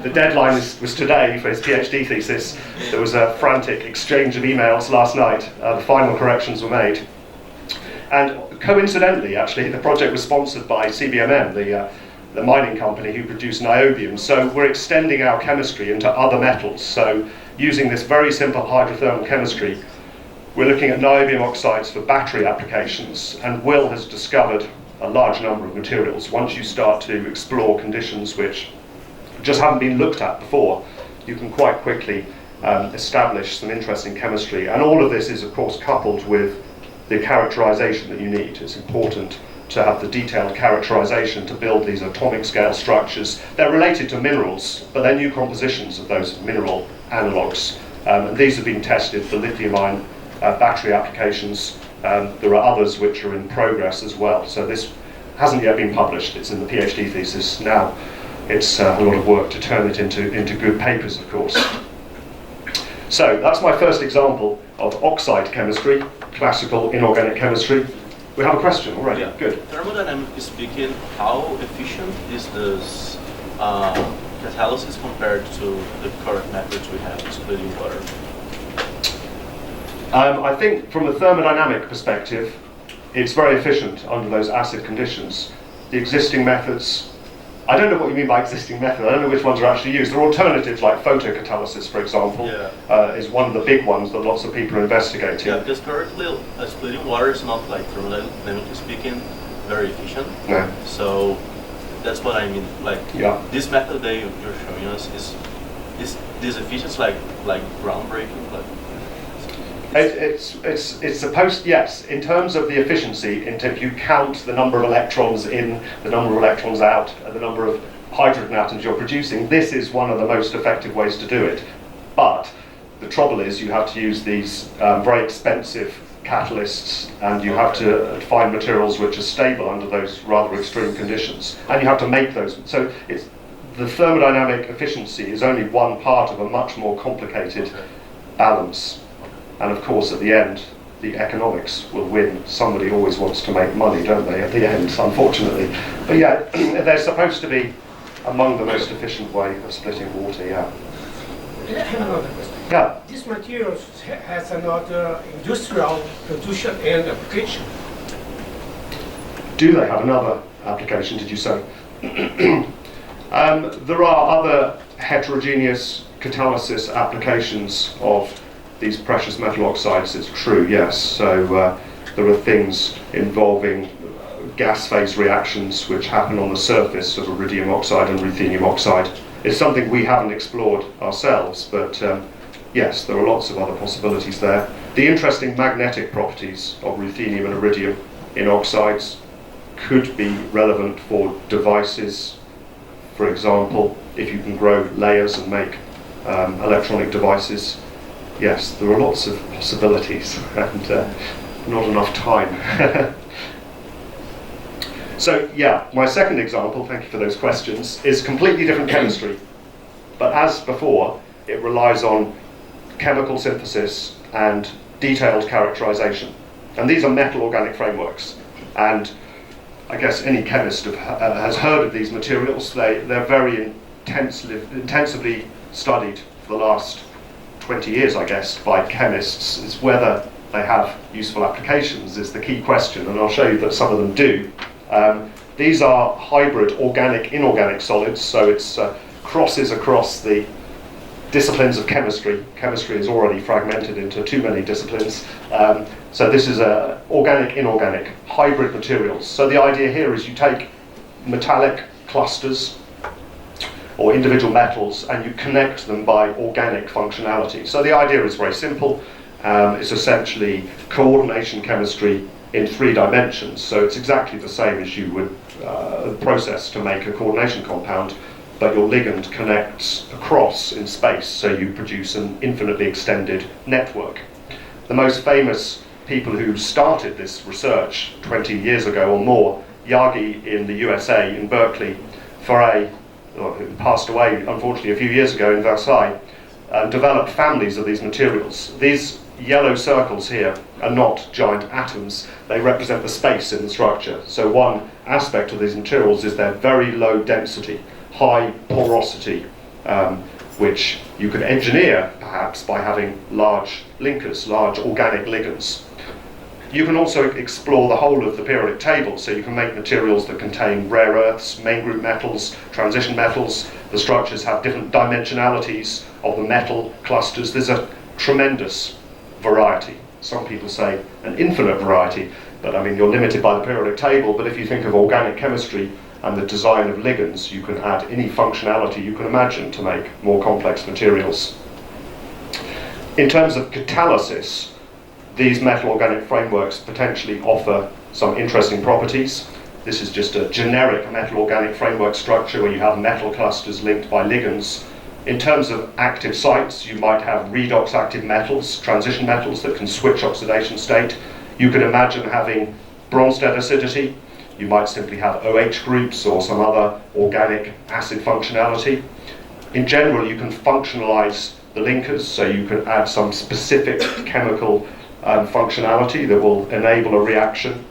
The deadline was today for his PhD thesis. There was a frantic exchange of emails last night. The final corrections were made. And coincidentally, actually, the project was sponsored by CBMM, the mining company who produce niobium. So we're extending our chemistry into other metals. So using this very simple hydrothermal chemistry, we're looking at niobium oxides for battery applications. And Will has discovered a large number of materials. Once you start to explore conditions which just haven't been looked at before, you can quite quickly establish some interesting chemistry. And all of this is, of course, coupled with the characterization that you need. It's important to have the detailed characterization to build these atomic scale structures. They're related to minerals, but they're new compositions of those mineral analogues. And these have been tested for lithium-ion battery applications. There are others which are in progress as well. So this hasn't yet been published. It's in the PhD thesis now. It's a lot of work to turn it into good papers, of course. So that's my first example of oxide chemistry, classical inorganic chemistry. We have a question already. Yeah. Good. Thermodynamically speaking, how efficient is this catalysis compared to the current methods we have, splitting water? I think from a thermodynamic perspective, it's very efficient under those acid conditions. The existing methods, I don't know what you mean by existing method, I don't know which ones are actually used. There are alternatives like photocatalysis, for example, is one of the big ones that lots of people are investigating. Yeah, because currently splitting water is not, like, thermodynamically speaking, very efficient. No. So that's what I mean. Like, this method that you're showing us is this efficiency like groundbreaking? Like, it's supposed, yes, in terms of the efficiency, if you count the number of electrons in, the number of electrons out, and the number of hydrogen atoms you're producing, this is one of the most effective ways to do it. But the trouble is you have to use these very expensive catalysts, and you have to find materials which are stable under those rather extreme conditions, and you have to make those. So the thermodynamic efficiency is only one part of a much more complicated balance. And of course, at the end, the economics will win. Somebody always wants to make money, don't they, at the end, unfortunately. But yeah, they're supposed to be among the most efficient way of splitting water, yeah. I have another question. Yeah. This material has another industrial production and application. Do they have another application, did you say? There are other heterogeneous catalysis applications of these precious metal oxides, it's true, yes. So there are things involving gas phase reactions which happen on the surface of iridium oxide and ruthenium oxide. It's something we haven't explored ourselves, but yes, there are lots of other possibilities there. The interesting magnetic properties of ruthenium and iridium in oxides could be relevant for devices. For example, if you can grow layers and make electronic devices, yes, there are lots of possibilities and not enough time. So yeah, my second example, thank you for those questions, is completely different chemistry. But as before, it relies on chemical synthesis and detailed characterization. And these are metal organic frameworks. And I guess any chemist has heard of these materials. They're very intensively studied for the last 20 years, I guess, by chemists is whether they have useful applications is the key question, and I'll show you that some of them do. These are hybrid organic, inorganic solids, so it's crosses across the disciplines of chemistry. Chemistry is already fragmented into too many disciplines. So this is organic, inorganic, hybrid materials. So the idea here is you take metallic clusters or individual metals and you connect them by organic functionality. So the idea is very simple. It's essentially coordination chemistry in 3 dimensions. So it's exactly the same as you would process to make a coordination compound, but your ligand connects across in space, so you produce an infinitely extended network. The most famous people who started this research 20 years ago or more, Yagi in the USA, in Berkeley, Faray, who passed away unfortunately a few years ago in Versailles, developed families of these materials. These yellow circles here are not giant atoms, they represent the space in the structure. So one aspect of these materials is their very low density, high porosity, which you could engineer perhaps by having large linkers, large organic ligands. You can also explore the whole of the periodic table, so you can make materials that contain rare earths, main group metals, transition metals. The structures have different dimensionalities of the metal clusters. There's a tremendous variety. Some people say an infinite variety, but I mean you're limited by the periodic table, but if you think of organic chemistry and the design of ligands, you can add any functionality you can imagine to make more complex materials. In terms of catalysis, these metal organic frameworks potentially offer some interesting properties. This is just a generic metal organic framework structure where you have metal clusters linked by ligands. In terms of active sites, you might have redox active metals, transition metals that can switch oxidation state. You could imagine having Bronsted acidity. You might simply have OH groups or some other organic acid functionality. In general, you can functionalize the linkers, so you can add some specific chemical functionality that will enable a reaction.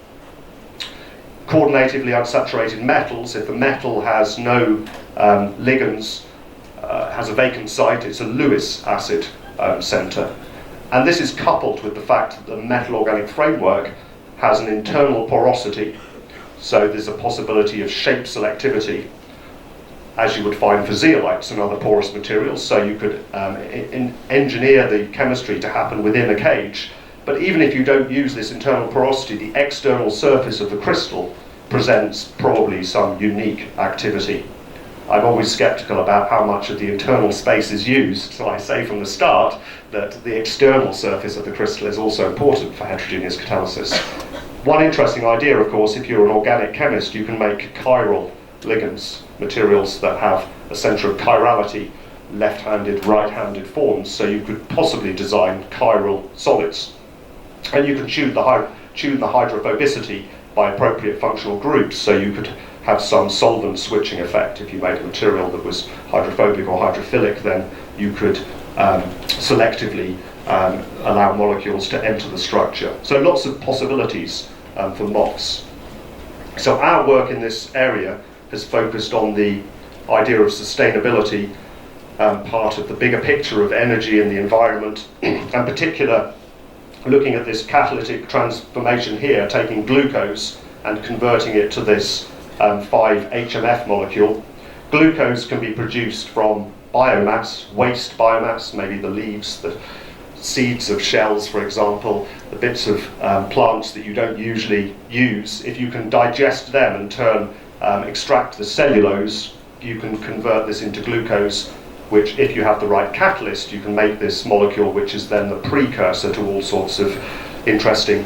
Coordinatively unsaturated metals, if the metal has no ligands, has a vacant site, it's a Lewis acid center. And this is coupled with the fact that the metal organic framework has an internal porosity, so there's a possibility of shape selectivity, as you would find for zeolites and other porous materials. So you could engineer the chemistry to happen within a cage. But even if you don't use this internal porosity, the external surface of the crystal presents probably some unique activity. I'm always skeptical about how much of the internal space is used, so I say from the start that the external surface of the crystal is also important for heterogeneous catalysis. One interesting idea, of course, if you're an organic chemist, you can make chiral ligands, materials that have a centre of chirality, left-handed, right-handed forms, so you could possibly design chiral solids. And you can tune the hydrophobicity by appropriate functional groups, so you could have some solvent switching effect. If you made a material that was hydrophobic or hydrophilic, then you could selectively allow molecules to enter the structure. So lots of possibilities for MOFs. So our work in this area has focused on the idea of sustainability, part of the bigger picture of energy and the environment, and particular looking at this catalytic transformation here, taking glucose and converting it to this 5-HMF molecule. Glucose can be produced from biomass, waste biomass, maybe the leaves, the seeds of shells, for example, the bits of plants that you don't usually use. If you can digest them and extract the cellulose, you can convert this into glucose, which, if you have the right catalyst, you can make this molecule, which is then the precursor to all sorts of interesting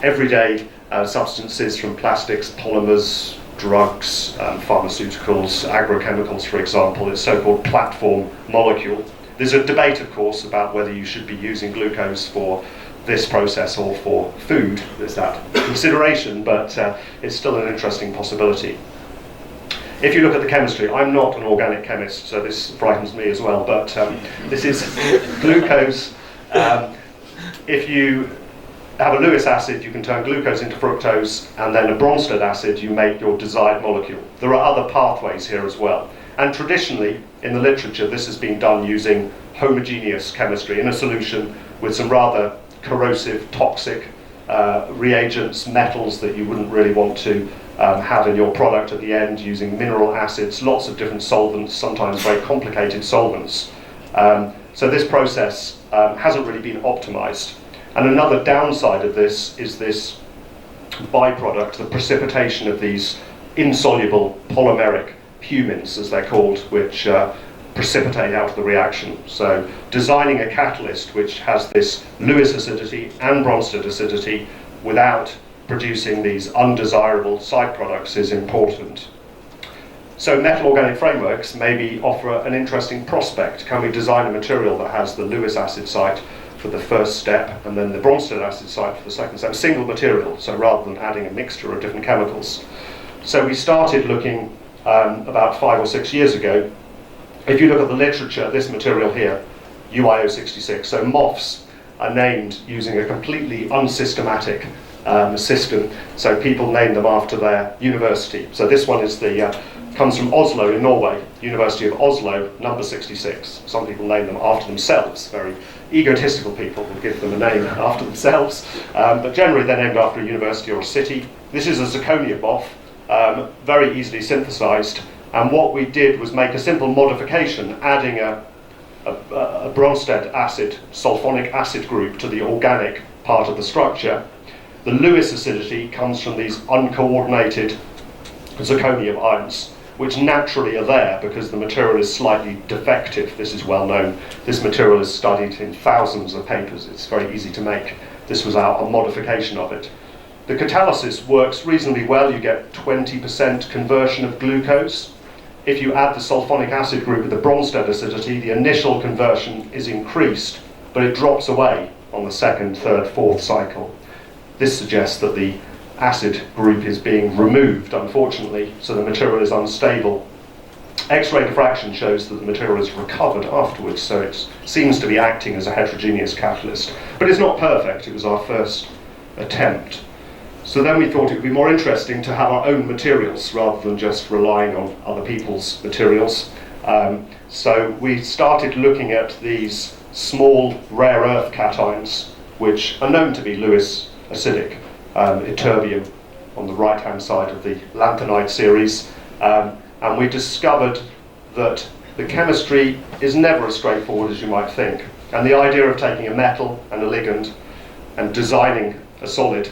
everyday substances, from plastics, polymers, drugs, pharmaceuticals, agrochemicals, for example. It's so-called platform molecule. There's a debate, of course, about whether you should be using glucose for this process or for food. There's that consideration, but it's still an interesting possibility. If you look at the chemistry, I'm not an organic chemist, so this frightens me as well, but this is glucose. If you have a Lewis acid, you can turn glucose into fructose, and then a Bronsted acid, you make your desired molecule. There are other pathways here as well. And traditionally, in the literature, this has been done using homogeneous chemistry in a solution with some rather corrosive, toxic reagents, metals that you wouldn't really want to have in your product at the end, using mineral acids, lots of different solvents, sometimes very complicated solvents. So this process hasn't really been optimized. And another downside of this is this byproduct, the precipitation of these insoluble polymeric humins, as they're called, which precipitate out of the reaction. So designing a catalyst which has this Lewis acidity and Bronsted acidity without producing these undesirable side products is important. So metal organic frameworks maybe offer an interesting prospect. Can we design a material that has the Lewis acid site for the first step and then the Bronsted acid site for the second step? Single material, so rather than adding a mixture of different chemicals. So we started looking about 5 or 6 years ago. If you look at the literature, this material here, UIO66, so MOFs are named using a completely unsystematic system, so people name them after their university. So this one is comes from Oslo in Norway, University of Oslo, number 66. Some people name them after themselves, very egotistical people will give them a name after themselves, but generally they're named after a university or a city. This is a zirconia MOF, very easily synthesized, and what we did was make a simple modification, adding a Bronsted acid, sulfonic acid group to the organic part of the structure. The Lewis acidity comes from these uncoordinated zirconium ions, which naturally are there because the material is slightly defective. This is well known. This material is studied in thousands of papers. It's very easy to make. This was our modification of it. The catalysis works reasonably well. You get 20% conversion of glucose. If you add the sulfonic acid group with the Bronsted acidity, the initial conversion is increased, but it drops away on the second, third, fourth cycle. This suggests that the acid group is being removed, unfortunately, so the material is unstable. X-ray diffraction shows that the material is recovered afterwards, so it seems to be acting as a heterogeneous catalyst. But it's not perfect. It was our first attempt. So then we thought it would be more interesting to have our own materials rather than just relying on other people's materials. So we started looking at these small rare earth cations, which are known to be Lewis acidic, ytterbium on the right-hand side of the lanthanide series. And we discovered that the chemistry is never as straightforward as you might think. And the idea of taking a metal and a ligand and designing a solid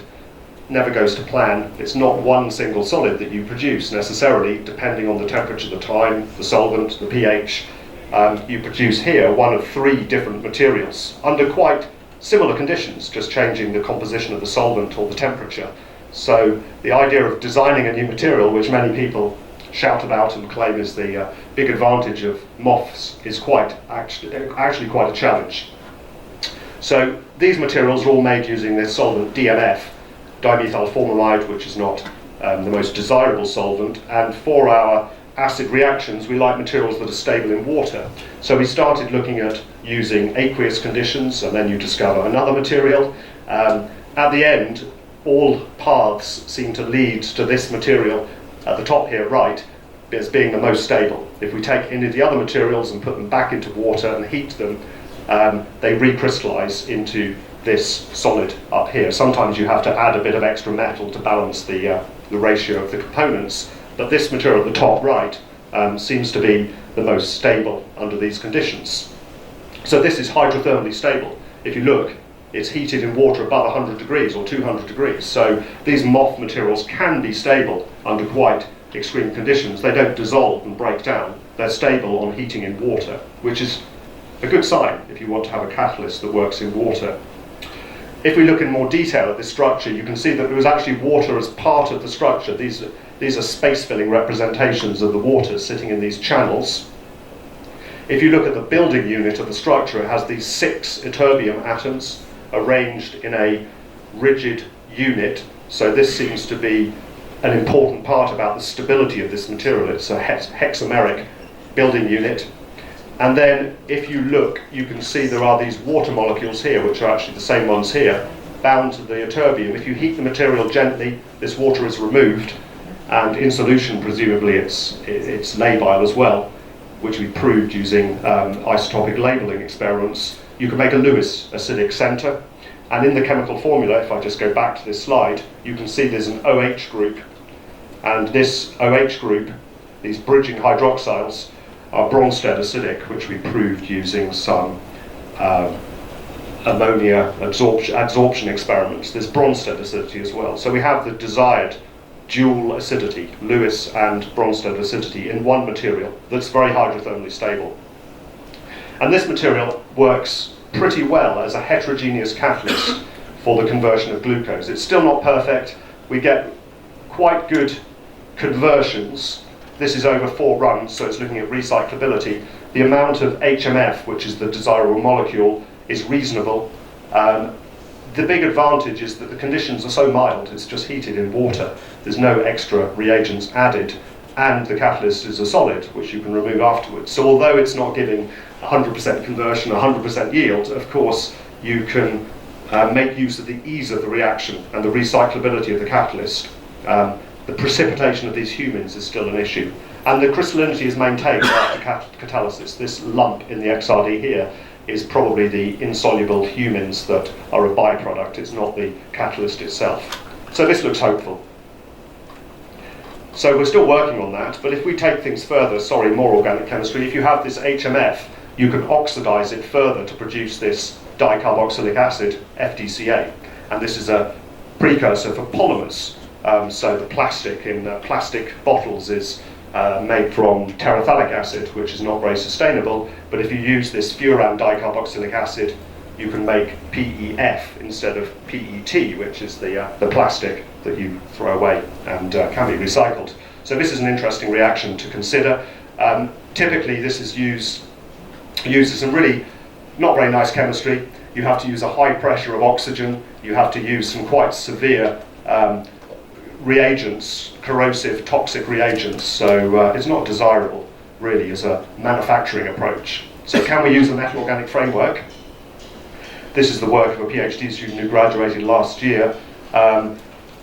never goes to plan. It's not one single solid that you produce necessarily, depending on the temperature, the time, the solvent, the pH. You produce here one of 3 different materials under quite similar conditions, just changing the composition of the solvent or the temperature. So the idea of designing a new material, which many people shout about and claim is the big advantage of MOFs, is actually quite a challenge. So these materials are all made using this solvent DMF, dimethyl formamide, which is not the most desirable solvent, and for our acid reactions we like materials that are stable in water. So we started looking at using aqueous conditions, and then you discover another material. At the end, all paths seem to lead to this material at the top here right as being the most stable. If we take any of the other materials and put them back into water and heat them, they recrystallize into this solid up here. Sometimes you have to add a bit of extra metal to balance the ratio of the components, but this material at the top right seems to be the most stable under these conditions. So this is hydrothermally stable. If you look, it's heated in water above 100 degrees or 200 degrees. So these MOF materials can be stable under quite extreme conditions. They don't dissolve and break down. They're stable on heating in water, which is a good sign if you want to have a catalyst that works in water. If we look in more detail at this structure, you can see that there was actually water as part of the structure. These are space-filling representations of the water sitting in these channels. If you look at the building unit of the structure, it has these 6 ytterbium atoms arranged in a rigid unit. So this seems to be an important part about the stability of this material. It's a hexameric building unit. And then if you look, you can see there are these water molecules here, which are actually the same ones here, bound to the ytterbium. If you heat the material gently, this water is removed, and in solution presumably it's labile as well. which we proved using isotopic labeling experiments, you can make a Lewis acidic center. And in the chemical formula, if I just go back to this slide, you can see there's an OH group. And this OH group, these bridging hydroxyls, are Bronsted acidic, which we proved using some ammonia adsorption experiments. There's Bronsted acidity as well. So we have the desired dual acidity, Lewis and Bronsted acidity, in one material that's very hydrothermally stable. And this material works pretty well as a heterogeneous catalyst for the conversion of glucose. It's still not perfect. We get quite good conversions. This is over 4 runs, so it's looking at recyclability. The amount of HMF, which is the desirable molecule, is reasonable. The big advantage is that the conditions are so mild, it's just heated in water. There's no extra reagents added, and the catalyst is a solid, which you can remove afterwards. So although it's not giving 100% conversion, 100% yield, of course, you can make use of the ease of the reaction and the recyclability of the catalyst. The precipitation of these humins is still an issue. And the crystallinity is maintained after catalysis. This lump in the XRD here is probably the insoluble humins that are a byproduct. It's not the catalyst itself. So this looks hopeful. So we're still working on that, but if we take things further, more organic chemistry, if you have this HMF, you can oxidize it further to produce this dicarboxylic acid, FDCA. And this is a precursor for polymers. So the plastic in plastic bottles is made from terephthalic acid, which is not very sustainable, but if you use this furan dicarboxylic acid, you can make PEF instead of PET, which is the plastic that you throw away and can be recycled. So this is an interesting reaction to consider. Typically this is used in some really not very nice chemistry. You have to use a high pressure of oxygen, you have to use some quite severe reagents, corrosive, toxic reagents, so it's not desirable really as a manufacturing approach. So can we use the metal organic framework? This is the work of a PhD student who graduated last year.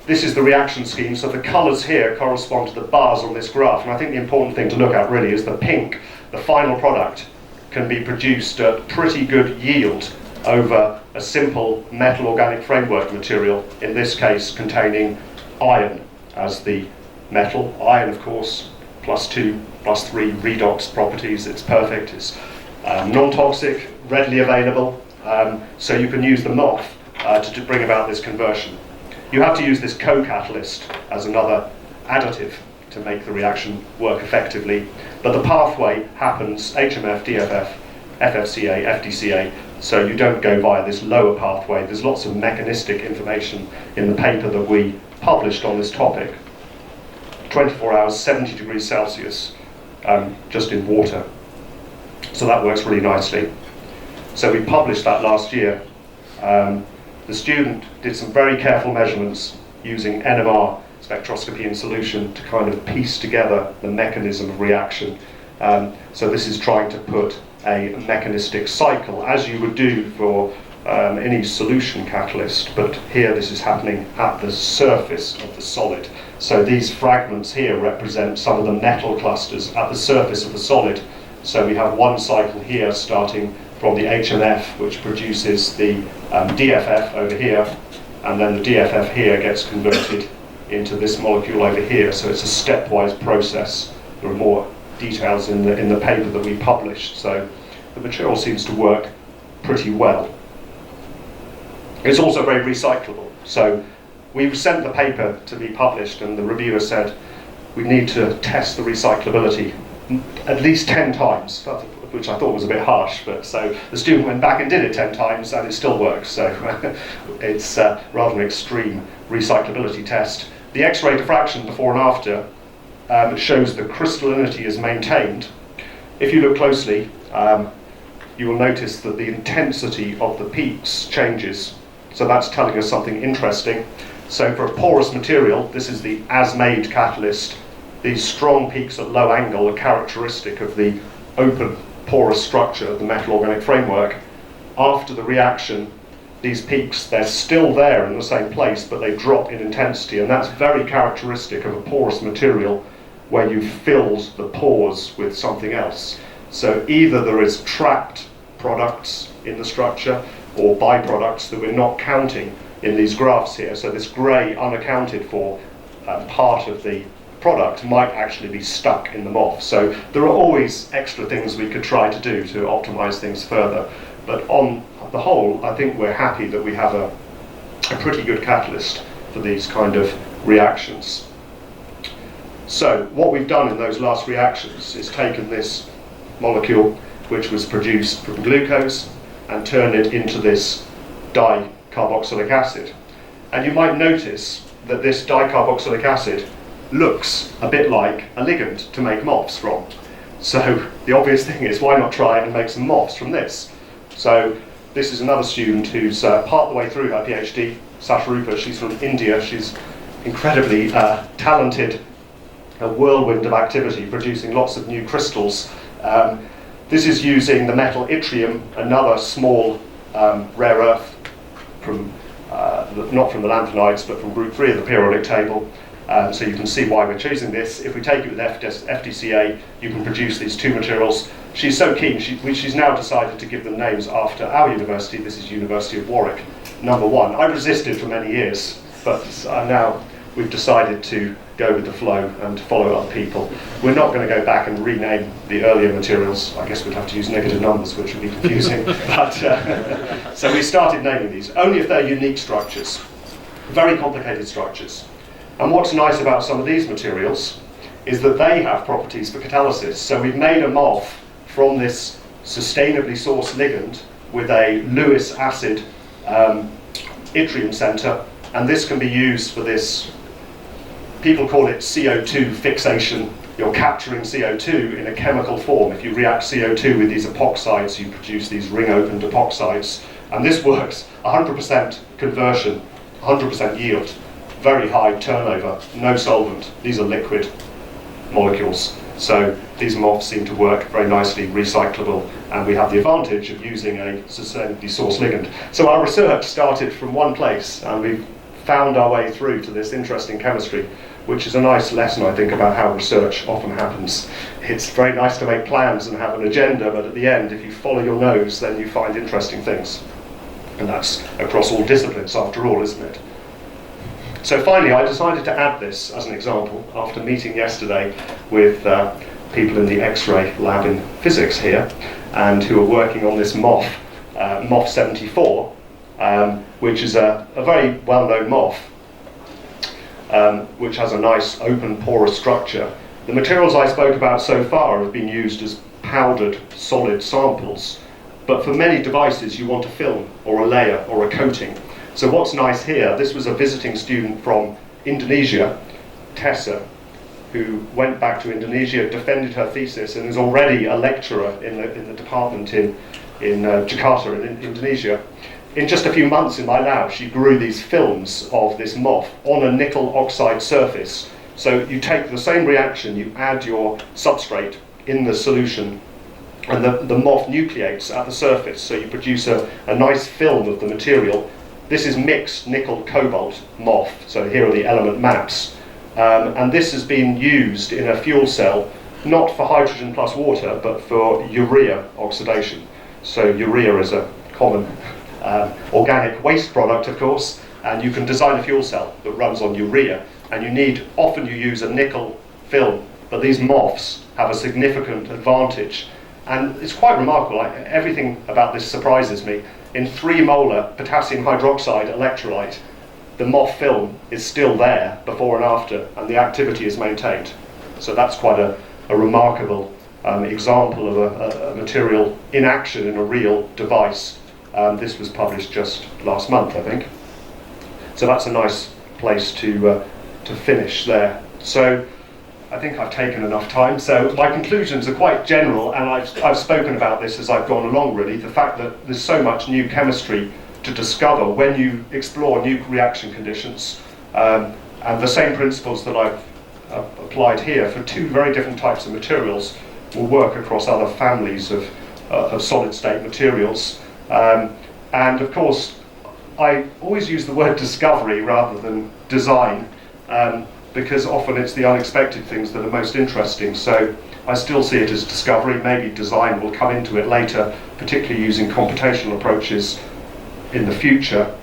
This is the reaction scheme, so the colours here correspond to the bars on this graph, and I think the important thing to look at really is the pink. The final product can be produced at pretty good yield over a simple metal organic framework material, in this case containing iron as the metal. Iron, of course, +2, +3 redox properties. It's perfect. It's non-toxic, readily available, so you can use the MOF to bring about this conversion. You have to use this co-catalyst as another additive to make the reaction work effectively, but the pathway happens HMF, DFF, FFCA, FDCA, so you don't go via this lower pathway. There's lots of mechanistic information in the paper that we published on this topic. 24 hours, 70 degrees Celsius, just in water. So that works really nicely. So we published that last year. The student did some very careful measurements using NMR spectroscopy in solution to kind of piece together the mechanism of reaction. So this is trying to put a mechanistic cycle, as you would do for any solution catalyst, but here this is happening at the surface of the solid. So these fragments here represent some of the metal clusters at the surface of the solid. So we have one cycle here starting from the HMF, which produces the DFF over here, and then the DFF here gets converted into this molecule over here. So it's a stepwise process. There are more details in the paper that we published. So the material seems to work pretty well. It's also very recyclable. So we sent the paper to be published, and the reviewer said we need to test the recyclability at least 10 times, which I thought was a bit harsh, but so the student went back and did it 10 times and it still works. So it's rather an extreme recyclability test. The X-ray diffraction before and after shows the crystallinity is maintained. If you look closely, you will notice that the intensity of the peaks changes. So that's telling us something interesting. So for a porous material, this is the as-made catalyst. These strong peaks at low angle are characteristic of the open porous structure of the metal organic framework. After the reaction, these peaks, they're still there in the same place, but they drop in intensity, and that's very characteristic of a porous material where you've filled the pores with something else. So either there is trapped products in the structure or byproducts that we're not counting in these graphs here. So this grey unaccounted for part of the product might actually be stuck in the MOF. So there are always extra things we could try to do to optimize things further. But on the whole, I think we're happy that we have a pretty good catalyst for these kind of reactions. So what we've done in those last reactions is taken this molecule which was produced from glucose and turned it into this dicarboxylic acid. And you might notice that this dicarboxylic acid looks a bit like a ligand to make MOFs from. So the obvious thing is, why not try and make some MOFs from this? So this is another student who's part the way through her PhD, Sashrupa. She's from India. She's incredibly talented, a whirlwind of activity, producing lots of new crystals. This is using the metal yttrium, another small rare earth from not from the lanthanides, but from group 3 of the periodic table. So you can see why we're choosing this. If we take it with FDCA, you can produce these two materials. She's so keen, she's now decided to give them names after our university. This is University of Warwick, number 1. I resisted for many years, but now we've decided to go with the flow and follow other people. We're not going to go back and rename the earlier materials. I guess we'd have to use negative numbers, which would be confusing. But so we started naming these, only if they're unique structures, very complicated structures. And what's nice about some of these materials is that they have properties for catalysis. So we've made a MOF from this sustainably sourced ligand with a Lewis acid yttrium center, and this can be used for this, people call it CO2 fixation. You're capturing CO2 in a chemical form. If you react CO2 with these epoxides, you produce these ring-opened epoxides. And this works 100% conversion, 100% yield, very high turnover, no solvent. These are liquid molecules. So these MOFs seem to work very nicely, recyclable, and we have the advantage of using a sustainably sourced ligand. So our research started from one place, and we've found our way through to this interesting chemistry, which is a nice lesson, I think, about how research often happens. It's very nice to make plans and have an agenda, but at the end, if you follow your nose, then you find interesting things. And that's across all disciplines, after all, isn't it? So finally, I decided to add this as an example after meeting yesterday with people in the X-ray lab in physics here, and who are working on this MOF, MOF 74, which is a very well-known MOF, which has a nice open porous structure. The materials I spoke about so far have been used as powdered solid samples, but for many devices you want a film or a layer or a coating. So what's nice here, this was a visiting student from Indonesia, Tessa, who went back to Indonesia, defended her thesis, and is already a lecturer in the department in Jakarta in Indonesia. In just a few months in my lab, she grew these films of this MOF on a nickel oxide surface. So you take the same reaction, you add your substrate in the solution, and the MOF nucleates at the surface. So you produce a nice film of the material. This is mixed nickel cobalt MOF. So here are the element maps. And this has been used in a fuel cell, not for hydrogen plus water, but for urea oxidation. So urea is a common organic waste product, of course, and you can design a fuel cell that runs on urea, and often you use a nickel film, but these MOFs have a significant advantage, and it's quite remarkable. Everything about this surprises me. In 3 molar potassium hydroxide electrolyte, the MOF film is still there before and after, and the activity is maintained. So that's quite a remarkable example of a material in action in a real device. This was published just last month, I think. So that's a nice place to finish there. So I think I've taken enough time. So my conclusions are quite general, and I've spoken about this as I've gone along, really. The fact that there's so much new chemistry to discover when you explore new reaction conditions. And the same principles that I've applied here for 2 very different types of materials will work across other families of solid state materials. And of course, I always use the word discovery rather than design, because often it's the unexpected things that are most interesting. So I still see it as discovery. Maybe design will come into it later, particularly using computational approaches in the future,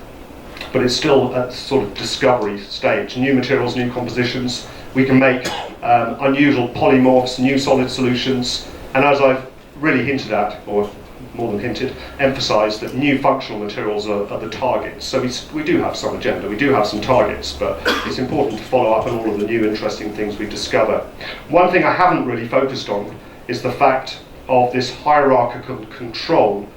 but it's still at sort of discovery stage. New materials, new compositions. We can make unusual polymorphs, new solid solutions, and as I've really hinted at, or more than hinted, emphasised that new functional materials are the targets. So we do have some agenda, we do have some targets, but it's important to follow up on all of the new interesting things we discover. One thing I haven't really focused on is the fact of this hierarchical control.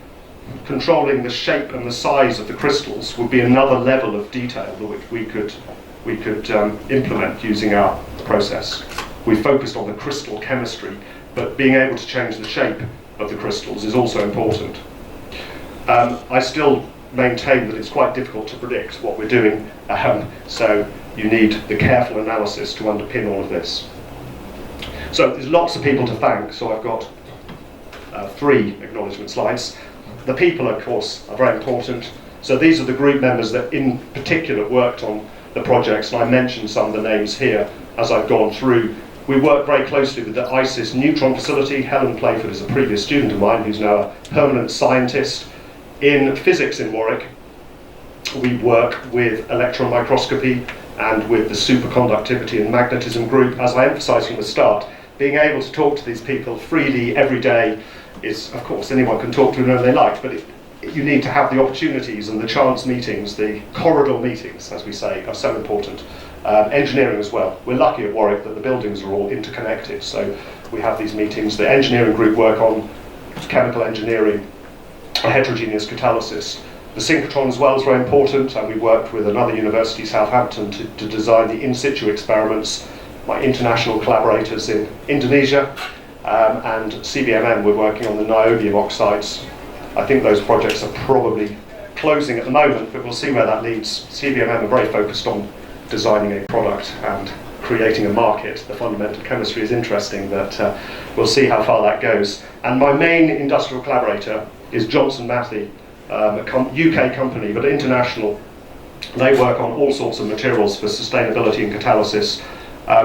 Controlling the shape and the size of the crystals would be another level of detail that we could implement using our process. We focused on the crystal chemistry, but being able to change the shape of the crystals is also important. I still maintain that it's quite difficult to predict what we're doing, so you need the careful analysis to underpin all of this. So there's lots of people to thank, so I've got 3 acknowledgement slides. The people, of course, are very important. So these are the group members that in particular worked on the projects, and I mentioned some of the names here as I've gone through. We work very closely with the ICIS Neutron Facility. Helen Playford is a previous student of mine who's now a permanent scientist in physics in Warwick. We work with electron microscopy and with the superconductivity and magnetism group. As I emphasised from the start, being able to talk to these people freely every day is, of course, anyone can talk to whoever they like, but you need to have the opportunities and the chance meetings, the corridor meetings, as we say, are so important. Engineering as well. We're lucky at Warwick that the buildings are all interconnected, so we have these meetings. The engineering group work on chemical engineering, heterogeneous catalysis. The synchrotron as well is very important, and we worked with another university, Southampton, to design the in situ experiments. My international collaborators in Indonesia and CBMM, we're working on the niobium oxides. I think those projects are probably closing at the moment, but we'll see where that leads. CBMM are very focused on designing a product and creating a market. The fundamental chemistry is interesting, but we'll see how far that goes. And my main industrial collaborator is Johnson Matthey, a UK company, but international. They work on all sorts of materials for sustainability and catalysis.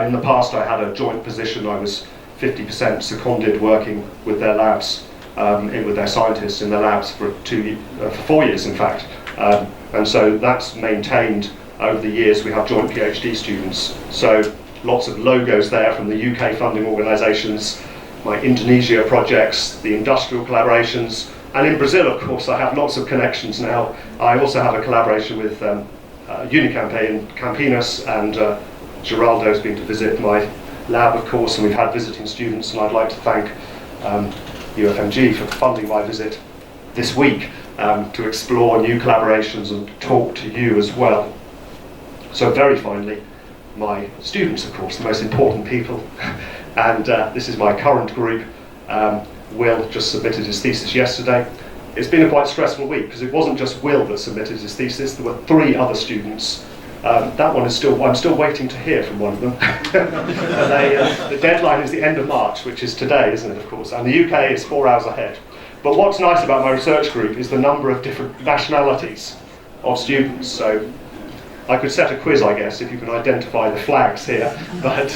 In the past I had a joint position. I was 50% seconded working with their labs, with their scientists in their labs for 4 years in fact. And so that's maintained over the years. We have joint PhD students. So lots of logos there from the UK funding organisations, my Indonesia projects, the industrial collaborations, and in Brazil, of course, I have lots of connections now. I also have a collaboration with Unicamp in Campinas, and Geraldo's been to visit my lab, of course, and we've had visiting students, and I'd like to thank UFMG for funding my visit this week to explore new collaborations and talk to you as well. So very finally, my students, of course, the most important people, and this is my current group. Will just submitted his thesis yesterday. It's been a quite stressful week because it wasn't just Will that submitted his thesis, there were 3 other students. That one is I'm still waiting to hear from one of them. And the deadline is the end of March, which is today, isn't it, of course, and the UK is 4 hours ahead. But what's nice about my research group is the number of different nationalities of students. So I could set a quiz, I guess, if you can identify the flags here, but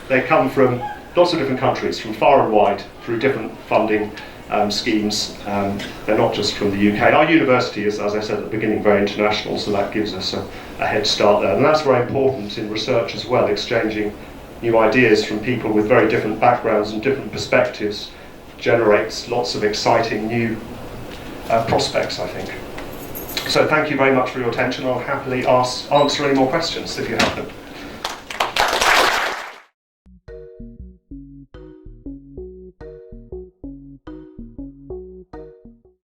they come from lots of different countries, from far and wide, through different funding schemes. They're not just from the UK. Our university is, as I said at the beginning, very international, so that gives us a head start there. And that's very important in research as well, exchanging new ideas from people with very different backgrounds and different perspectives generates lots of exciting new prospects, I think. So thank you very much for your attention. I'll happily answer any more questions if you have them.